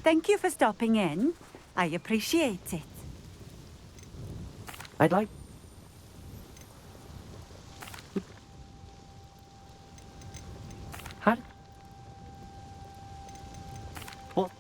Thank you for stopping in. I appreciate it. I'd like... How... What?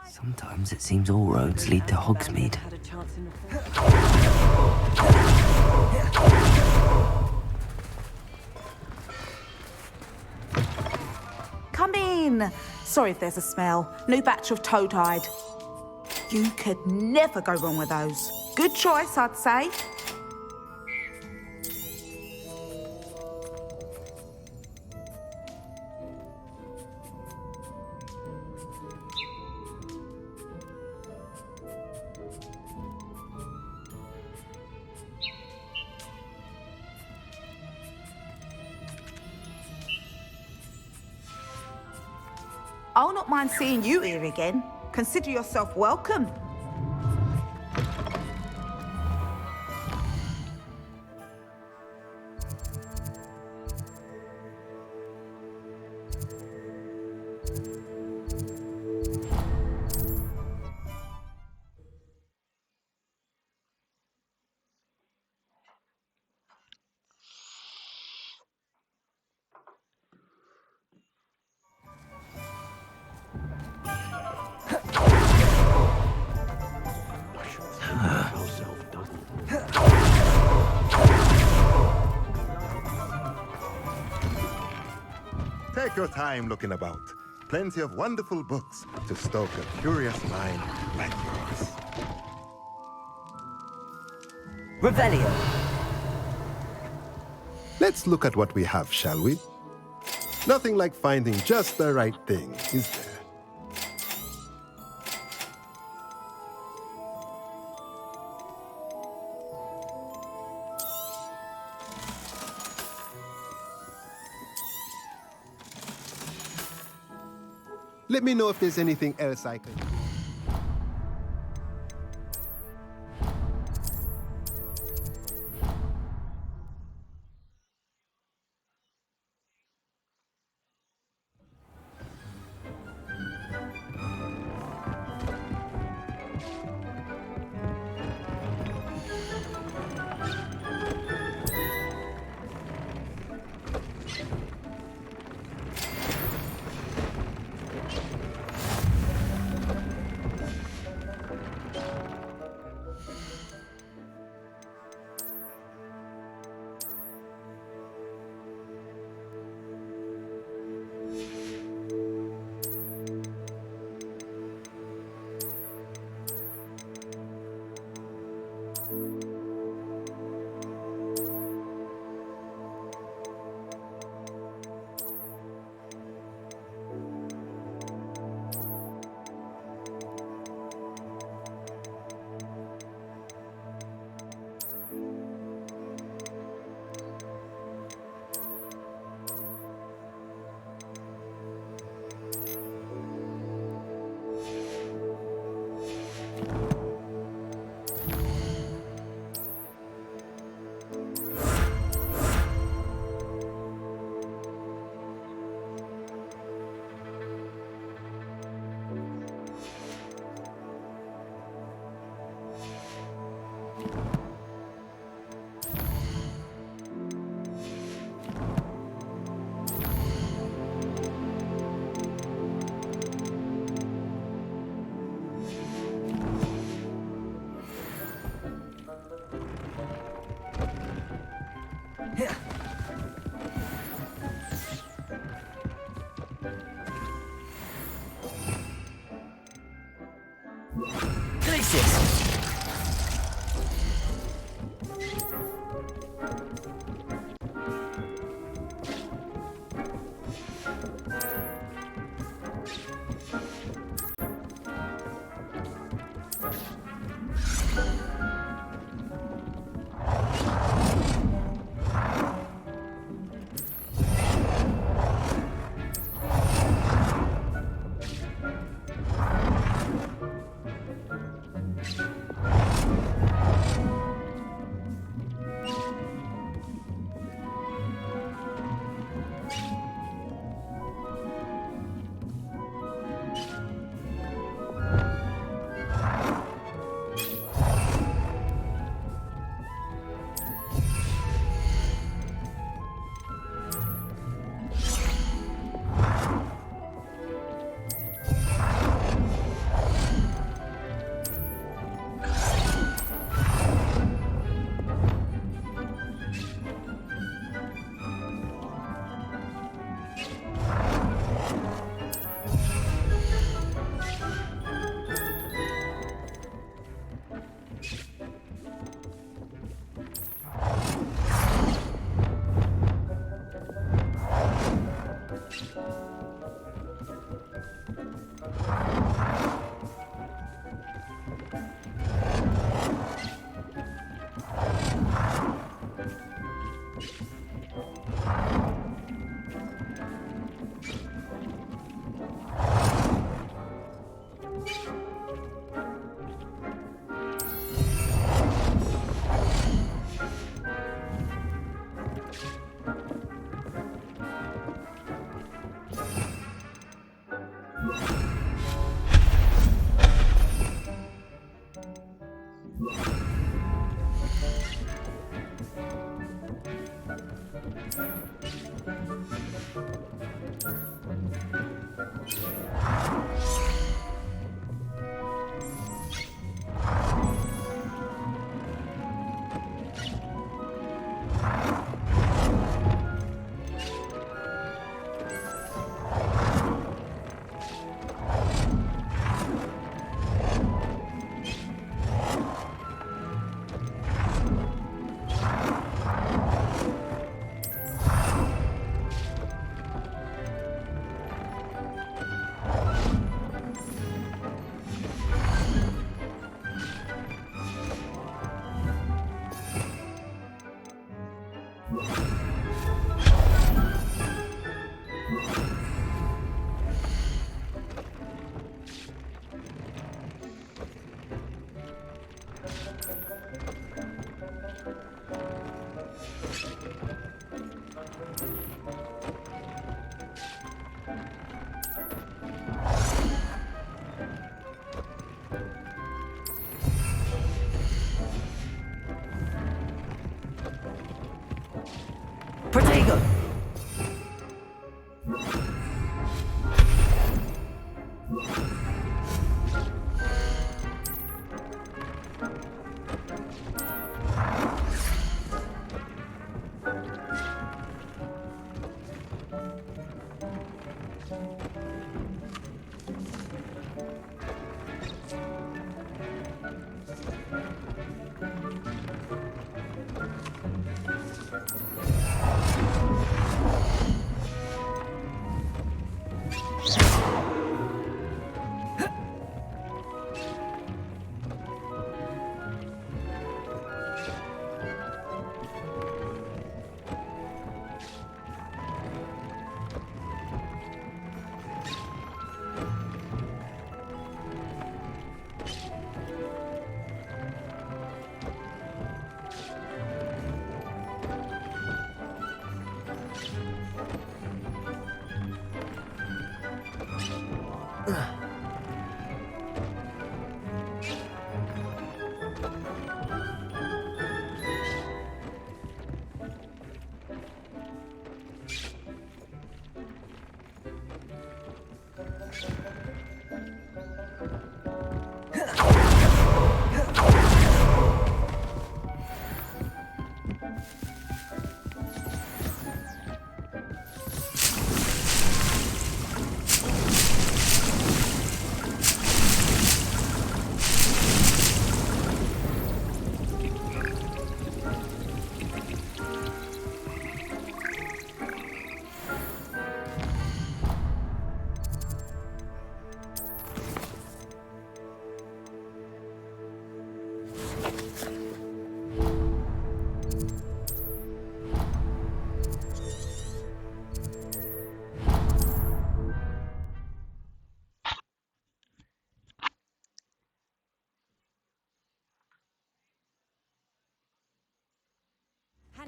Sometimes it seems all roads lead to Hogsmeade. Come in. Sorry if there's a smell. New batch of toad-hide. You could never go wrong with those. Good choice, I'd say. I'll not mind seeing you here again. Consider yourself welcome. Take your time looking about. Plenty of wonderful books to stoke a curious mind like yours. Revelio. Let's look at what we have, shall we? Nothing like finding just the right thing, is there? Let me know if there's anything else I can... Protego!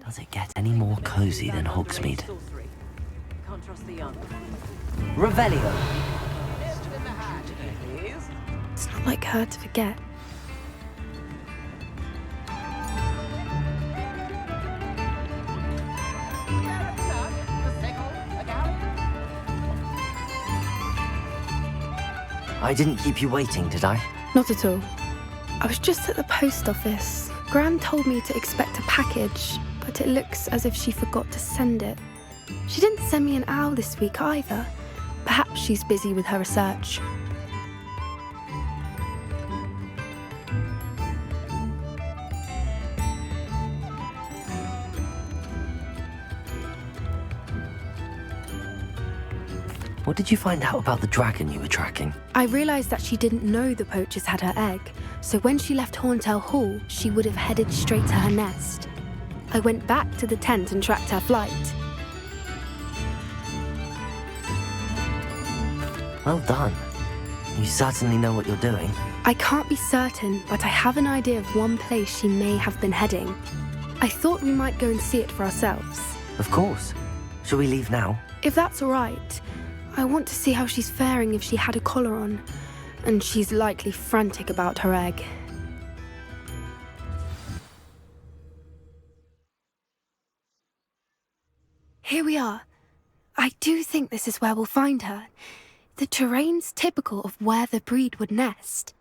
Does it get any more cozy than Hogsmeade? Can't trust the young. Revelio! It's not like her to forget. I didn't keep you waiting, did I? Not at all. I was just at the post office. Gran told me to expect a package, but it looks as if she forgot to send it. She didn't send me an owl this week either. Perhaps she's busy with her research. What did you find out about the dragon you were tracking? I realised that she didn't know the poachers had her egg, so when she left Horntail Hall, she would have headed straight to her nest. I went back to the tent and tracked her flight. Well done. You certainly know what you're doing. I can't be certain, but I have an idea of one place she may have been heading. I thought we might go and see it for ourselves. Of course. Shall we leave now? If that's all right. I want to see how she's faring if she had a collar on, and she's likely frantic about her egg. Here we are. I do think this is where we'll find her. The terrain's typical of where the breed would nest.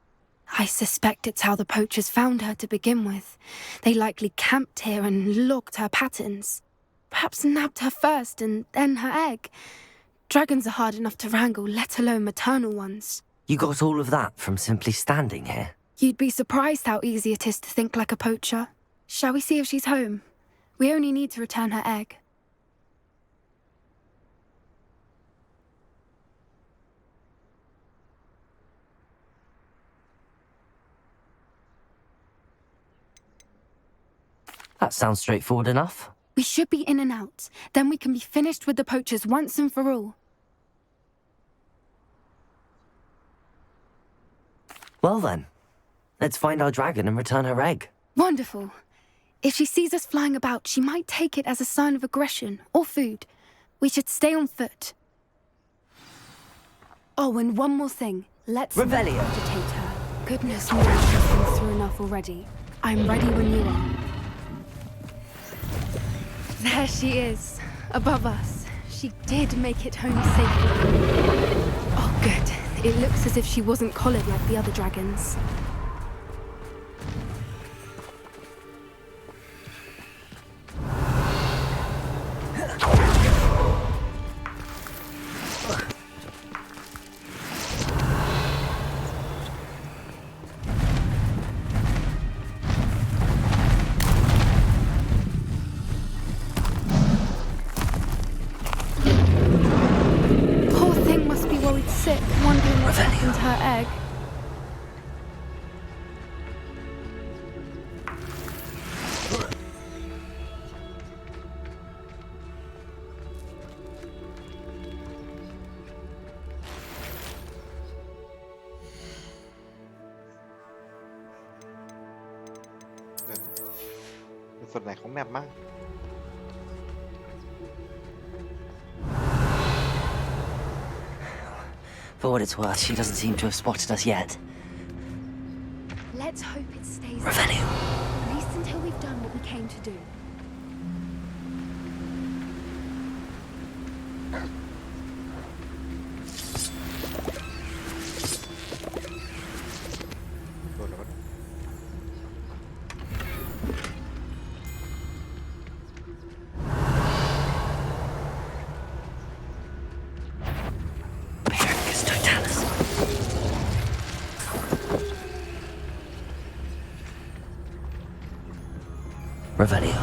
I suspect it's how the poachers found her to begin with. They likely camped here and logged her patterns. Perhaps nabbed her first and then her egg. Dragons are hard enough to wrangle, let alone maternal ones. You got all of that from simply standing here? You'd be surprised how easy it is to think like a poacher. Shall we see if she's home? We only need to return her egg. That sounds straightforward enough. We should be in and out. Then we can be finished with the poachers once and for all. Well then, let's find our dragon and return her egg. Wonderful. If she sees us flying about, she might take it as a sign of aggression or food. We should stay on foot. Oh, and one more thing. Let's not Revelio. agitate her. Goodness knows she's been through enough already. I'm ready when you are. There she is, above us. She did make it home safely. Oh, good. It looks as if she wasn't collared like the other dragons. Sick, wondering what happened to her egg.เป็นส่วนไหนของแมปมั่ง For what it's worth, she doesn't seem to have spotted us yet. Let's hope it stays Revelio. At least until we've done what we came to do. Revelio.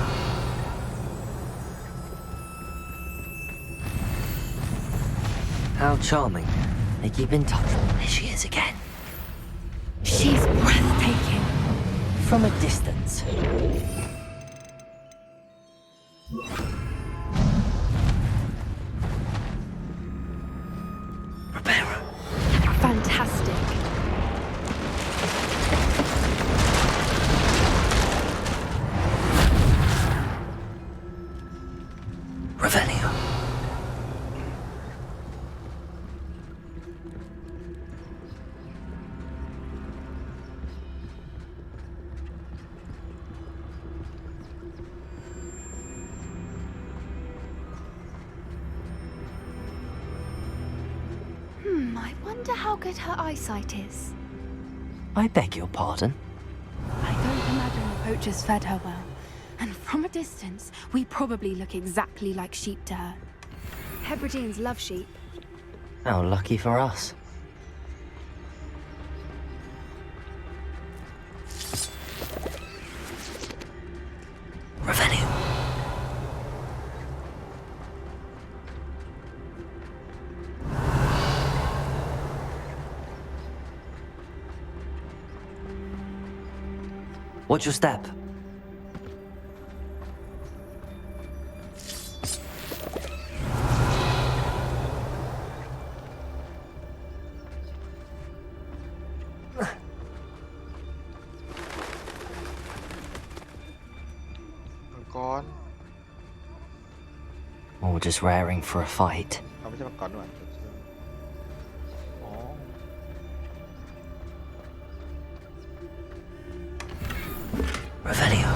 How charming. They keep in touch. There she is again. She's breathtaking. From a distance. Fantastic. Revelio. I wonder how good her eyesight is. I beg your pardon? I don't imagine the poachers fed her well. And from a distance, we probably look exactly like sheep to her. Hebrideans love sheep. How lucky for us. Revelio. Watch your step. Or just raring for a fight. เอาไม่ใช่มังกรด้วยอ๋อ Revelio.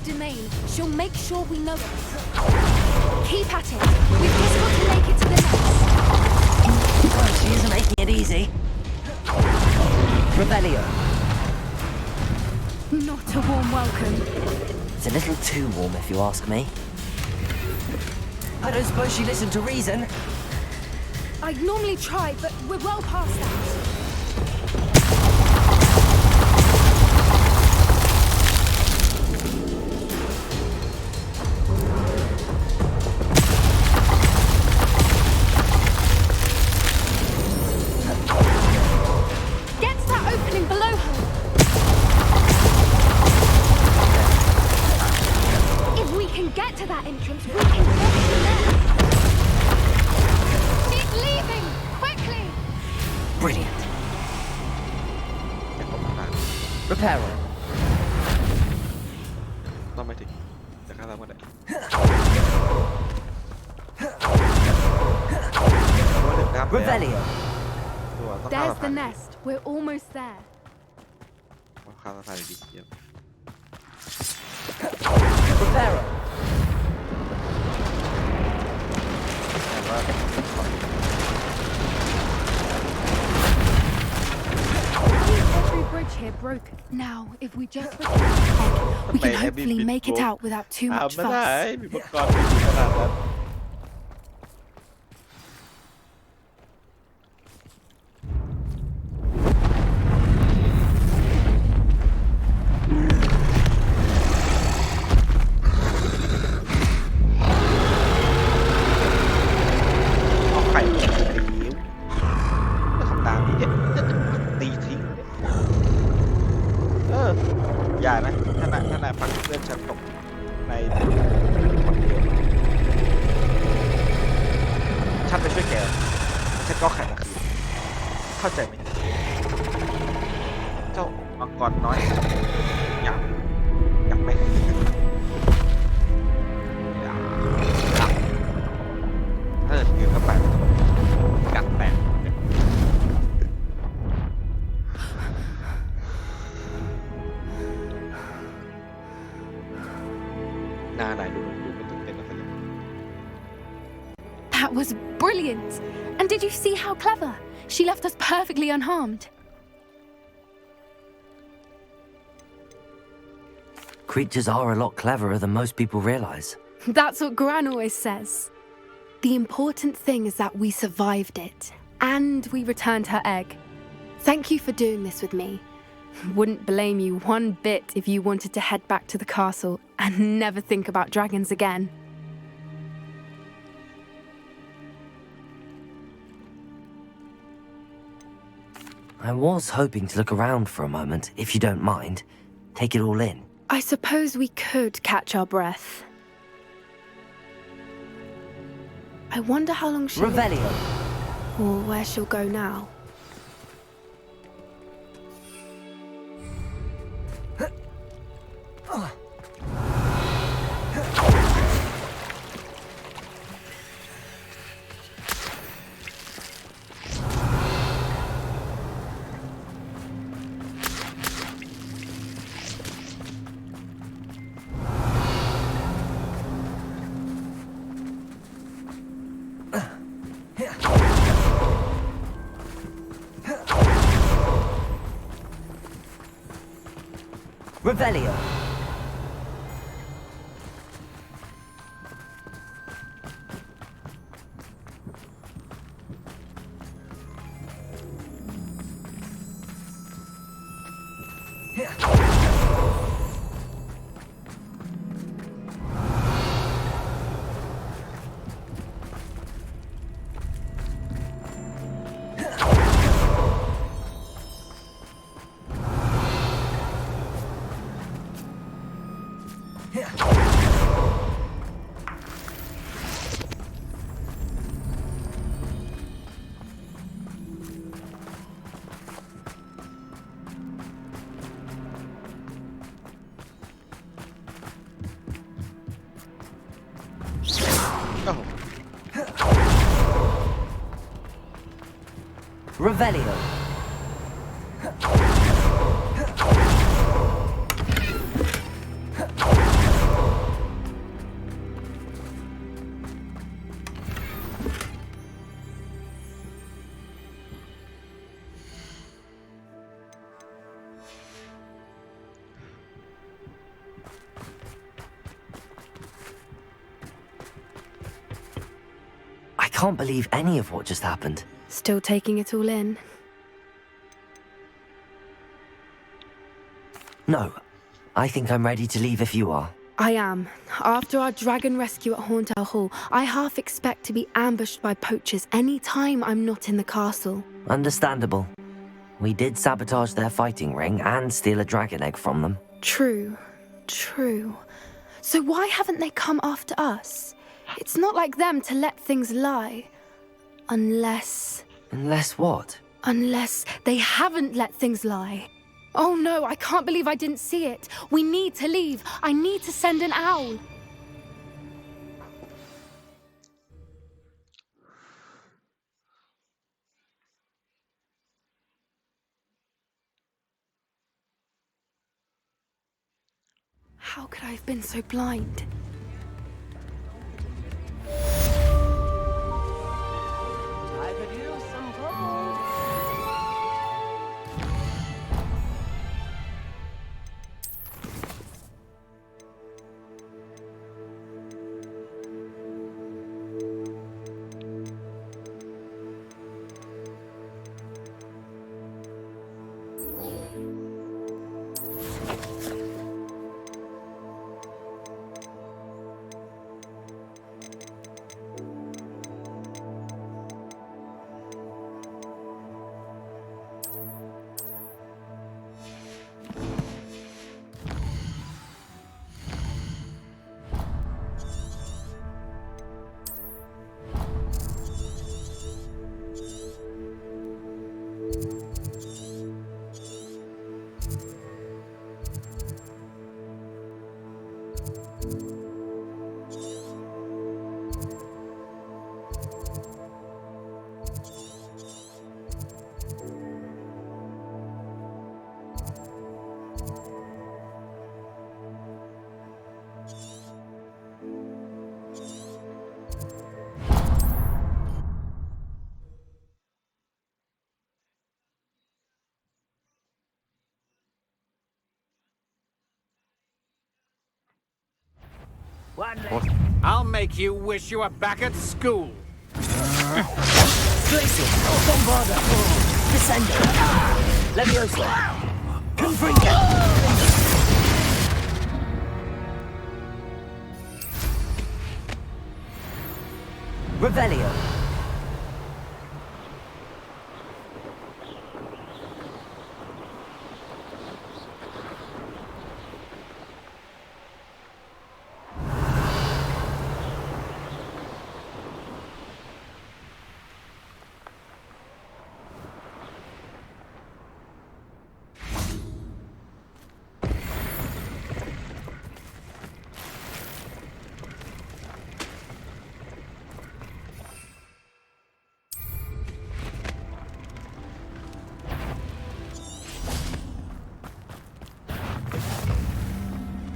domain, she'll make sure we know it. Keep at it. We've just got to make it to the nest. Well, she isn't making it easy. Revelio. Not a warm welcome. It's a little too warm, if you ask me. I don't suppose she listened to reason. I'd normally try, but we're well past that. Get to that opening below her. If we can get to that entrance, we can get to there. She's leaving! Quickly! Brilliant. Reparo. ต้องไม่ถึงจะฆ่าเราก็ได้ Revelio. ตัวต้องฆ่า There's เรา the nest. We're almost there. ต้องฆ่าเราผ่านดีเยี่ยม Reparo. แต่ว่า Every bridge here broke. Now, if we just return to the egg, we can hopefully make it out without too much ไม่ได้ fuss. มีอุปกรณ์ที่ดีขนาดนั้น เอาไข่ไปตีนิ้วจะทำตามนี้ตีทิ้งอย่านะถ้านายฟังเพื่อนฉันตกในคนเดียวฉันไปช่วยแกฉันก็ไข่มาคืนเข้าใจไหมเจ้ามังกรน้อยอยากไหมถ้าเกิดเกินเข้าไปกัดแตกหน้าไหนดูมันตื่นเต้นแล้วกัน That was brilliant! And did you see how clever? She left us perfectly unharmed. Creatures are a lot cleverer than most people realize. That's what Gran always says. The important thing is that we survived it. And we returned her egg. Thank you for doing this with me. Wouldn't blame you one bit if you wanted to head back to the castle and never think about dragons again. I was hoping to look around for a moment, if you don't mind. Take it all in. I suppose we could catch our breath. I wonder how long she'll... Revelio. Or where she'll go now. Revelio. Revelio. can't believe any of what just happened. Still taking it all in. No, I think I'm ready to leave if you are. I am. After our dragon rescue at Horntail Hall, I half expect to be ambushed by poachers any time I'm not in the castle. Understandable. We did sabotage their fighting ring and steal a dragon egg from them. True. So why haven't they come after us? It's not like them to let things lie. Unless... Unless what? Unless they haven't let things lie. Oh no, I can't believe I didn't see it. We need to leave. I need to send an owl. How could I have been so blind? I could use some gold. I'll make you wish you were back at school. Glacier, Bombarda, Descender, Leviosa, Confringo. Revelio.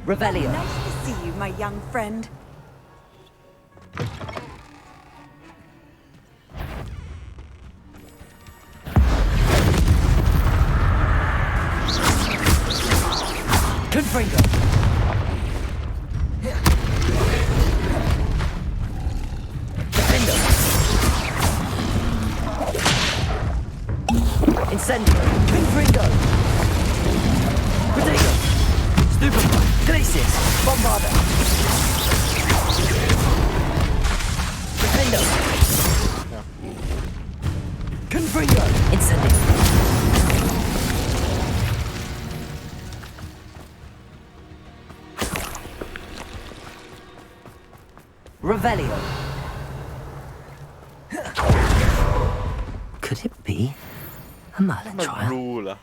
Revelio. Nice to see you, my young friend. Confringo. Defender. Incendio. Confringo. Potato. Stupefy. Glacius. Bombarda. Defender. Confringo. Incendio. Revelio. Could it be a Merlin มัน trial? รู้เหรอ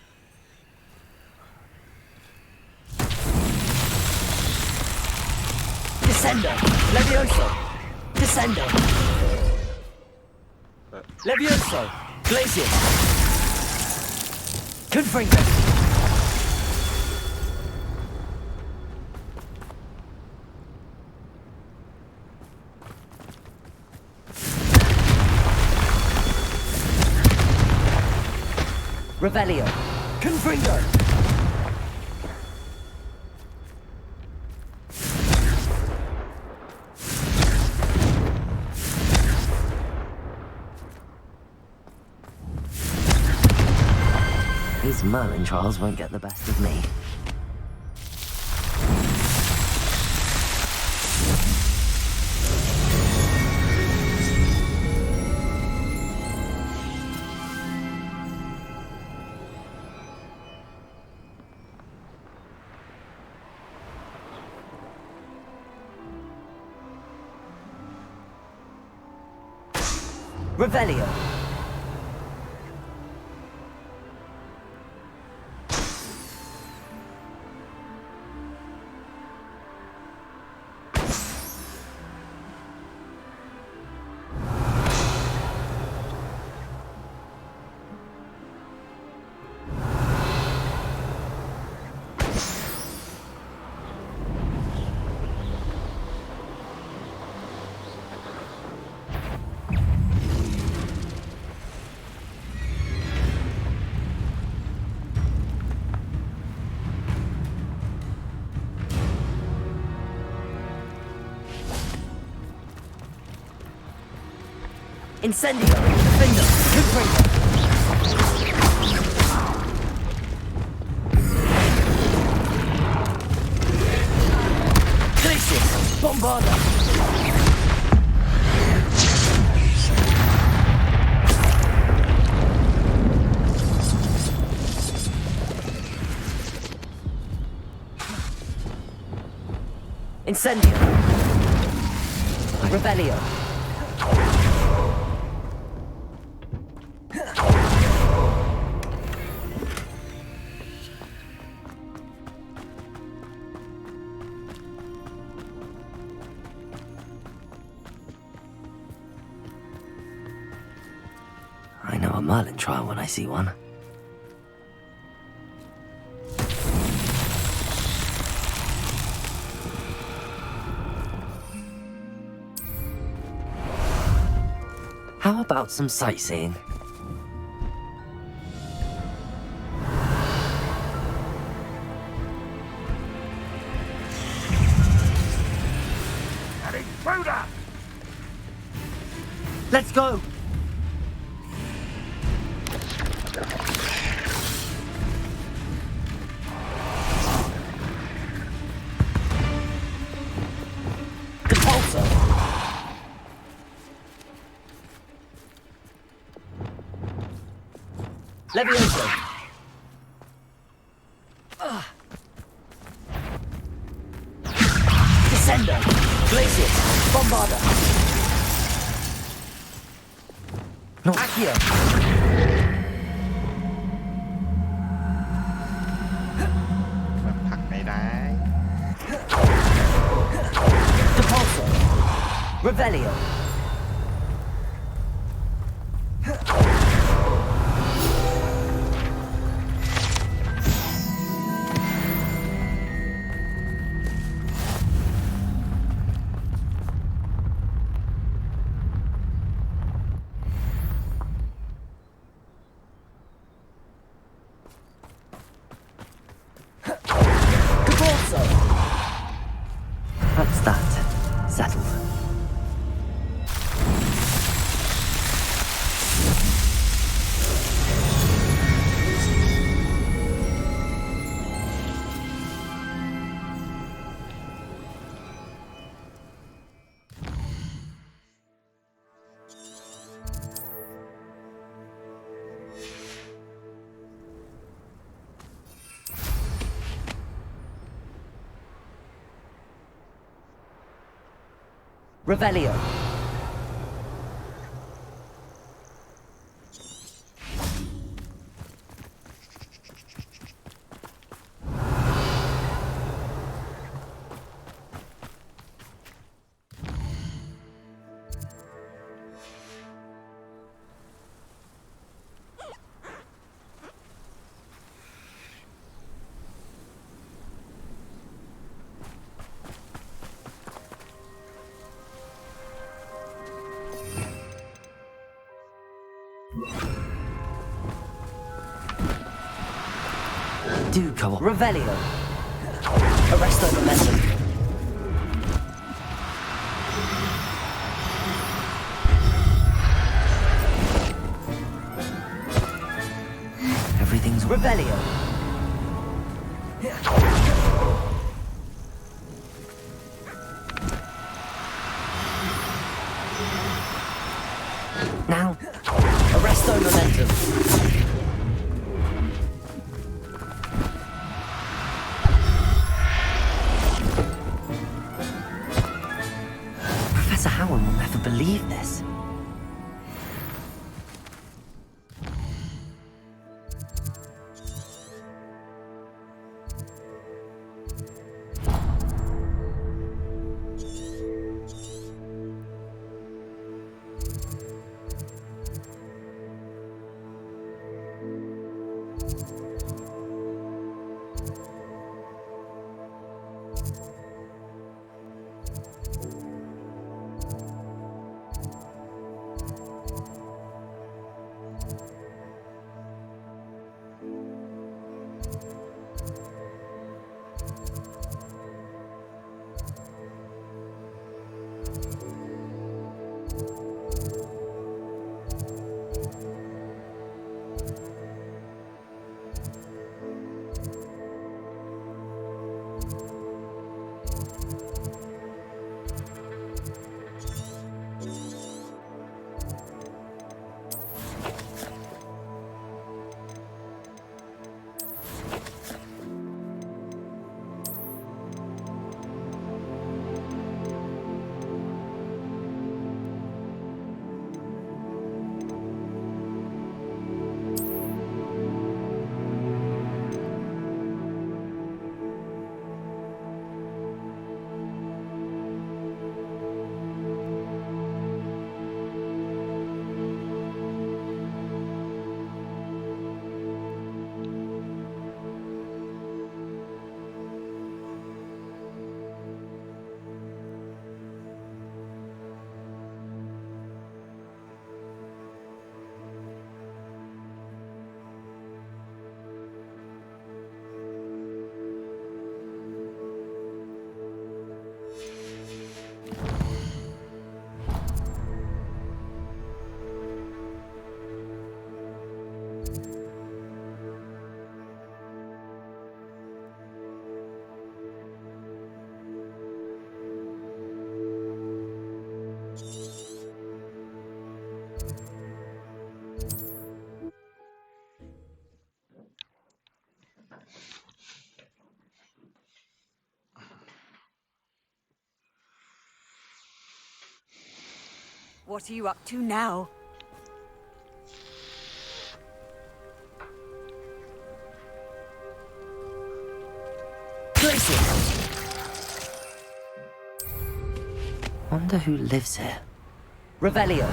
Descender. Levioso. Descender. Levioso. Glacius. Confringo. Revelio. Confringo. These Merlin trials won't get the best of me. Revelio. Incendio, Defender, Confringo. Glacius, Bombarda. Incendio. Revelio. I know a Merlin trial when I see one. How about some sightseeing? An intruder! Let's go! Levioso. Descender. Glacius. Bombarda. No. Accio. Depulso. Revelio. That's that. Settled. Revelio. Do co-op. Revelio. Arresto momentum. Everything's Revelio. Now, Arresto Momentum. Professor Howard will never believe this. What are you up to now? Wonder who lives here. Revelio.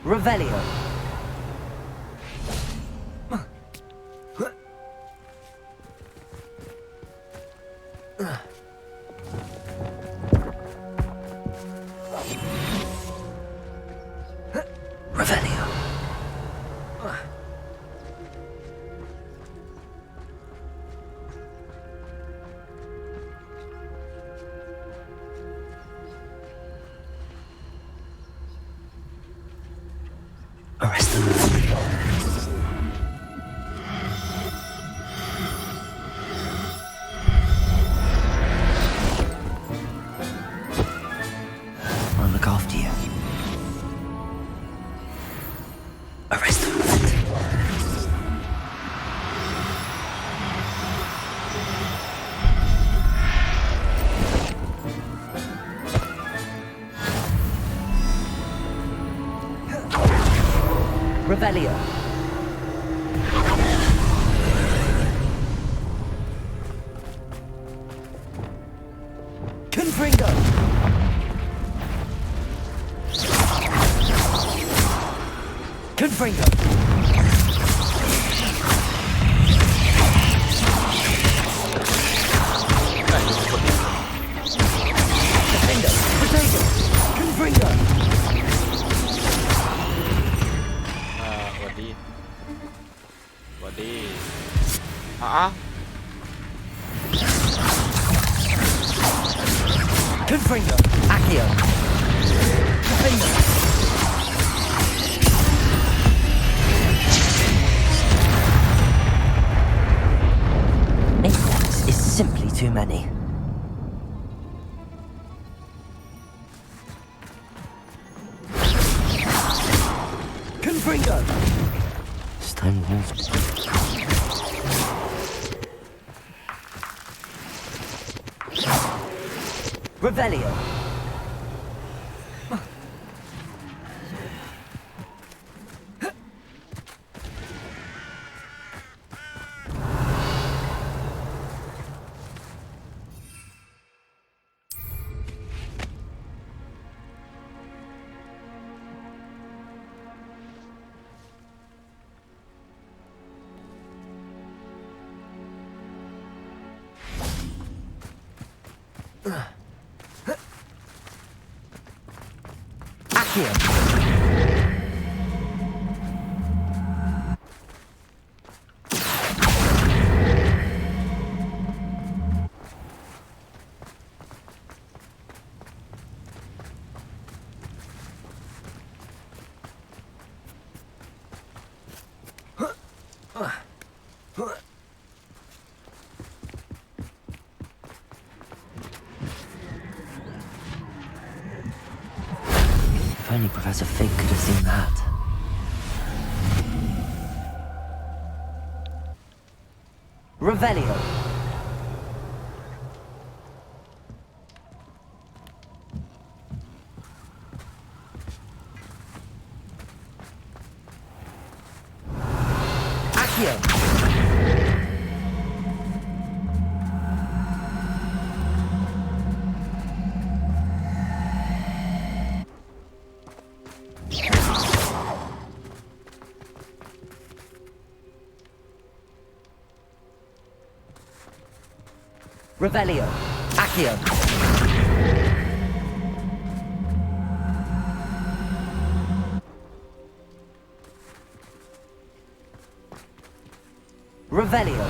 Revelio. Revelio. Arrest them. I'll look after you. Arrest them. Revelio. Confringo. Confringo. Confringo! สวัสดีสวัสดีConfringo! Accio! Confringo! Insects is simply too many. Confringo! Stone walls. Revelio! Accio! If only Professor Fig could have seen that. Revelio! Accio! Revelio! Accio! Revelio!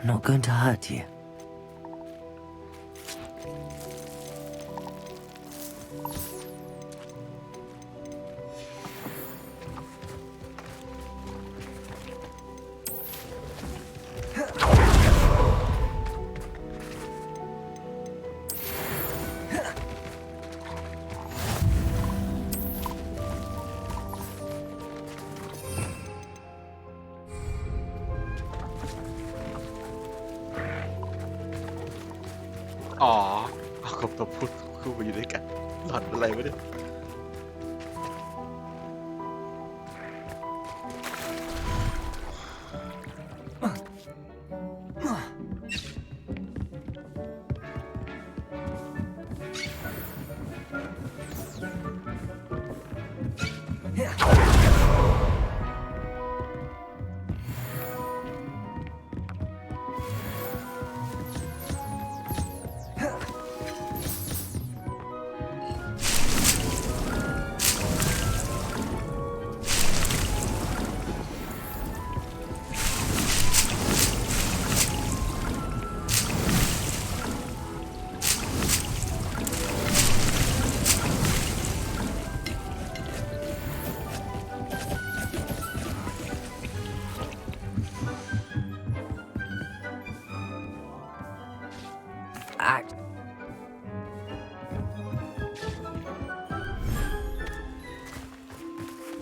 I'm not going to hurt you.อ๋อเอากับตัวพูดคู่ไปอยู่ด้วยกันหลอนอะไรวะเนี่ย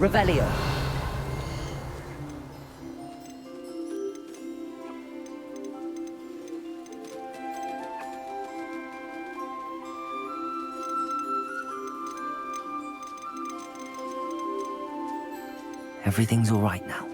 Revelio. Everything's all right now.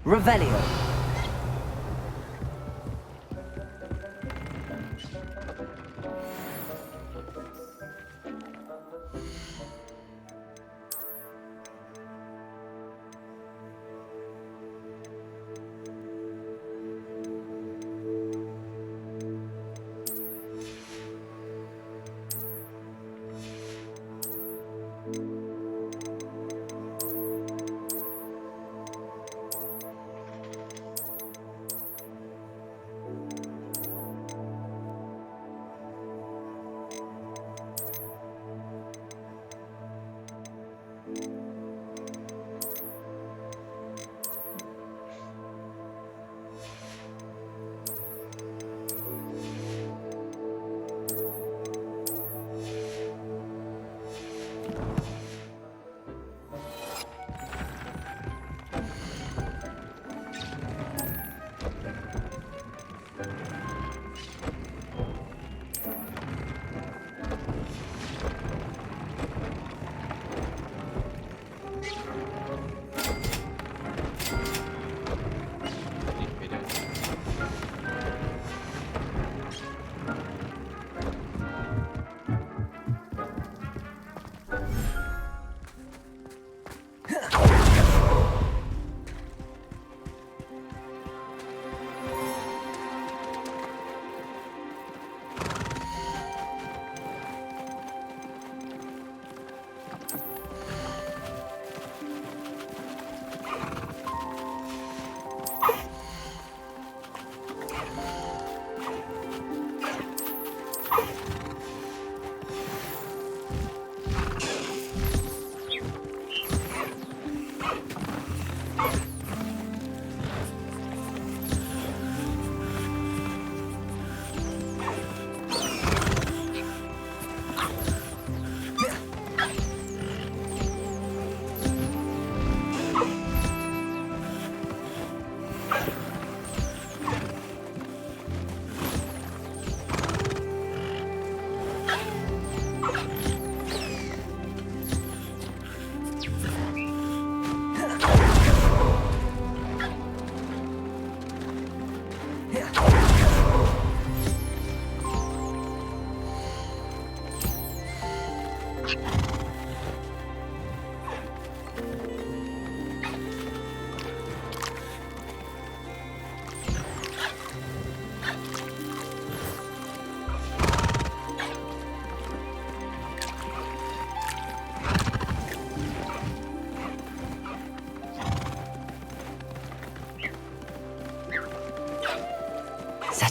Revelio.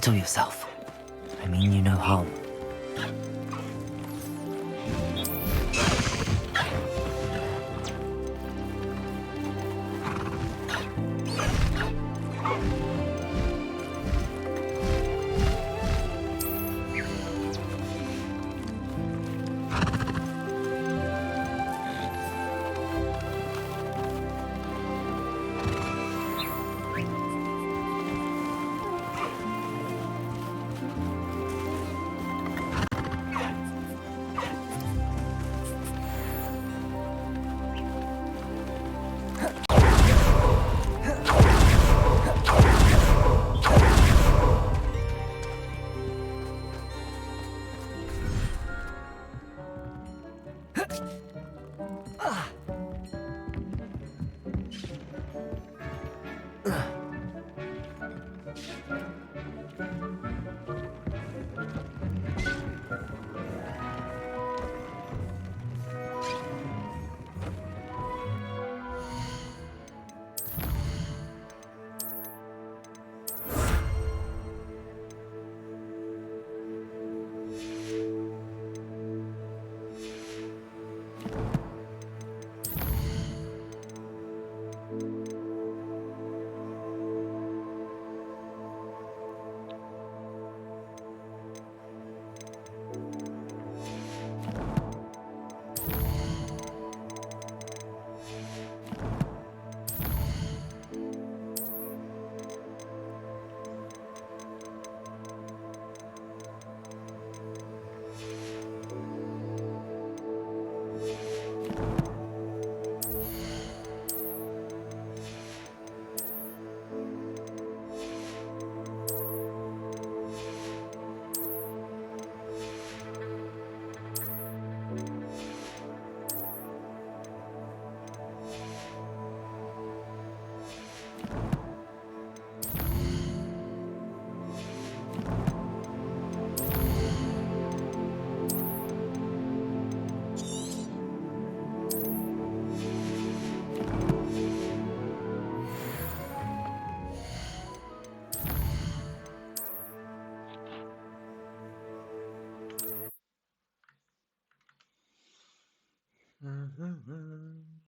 Settle yourself. I mean you no harm.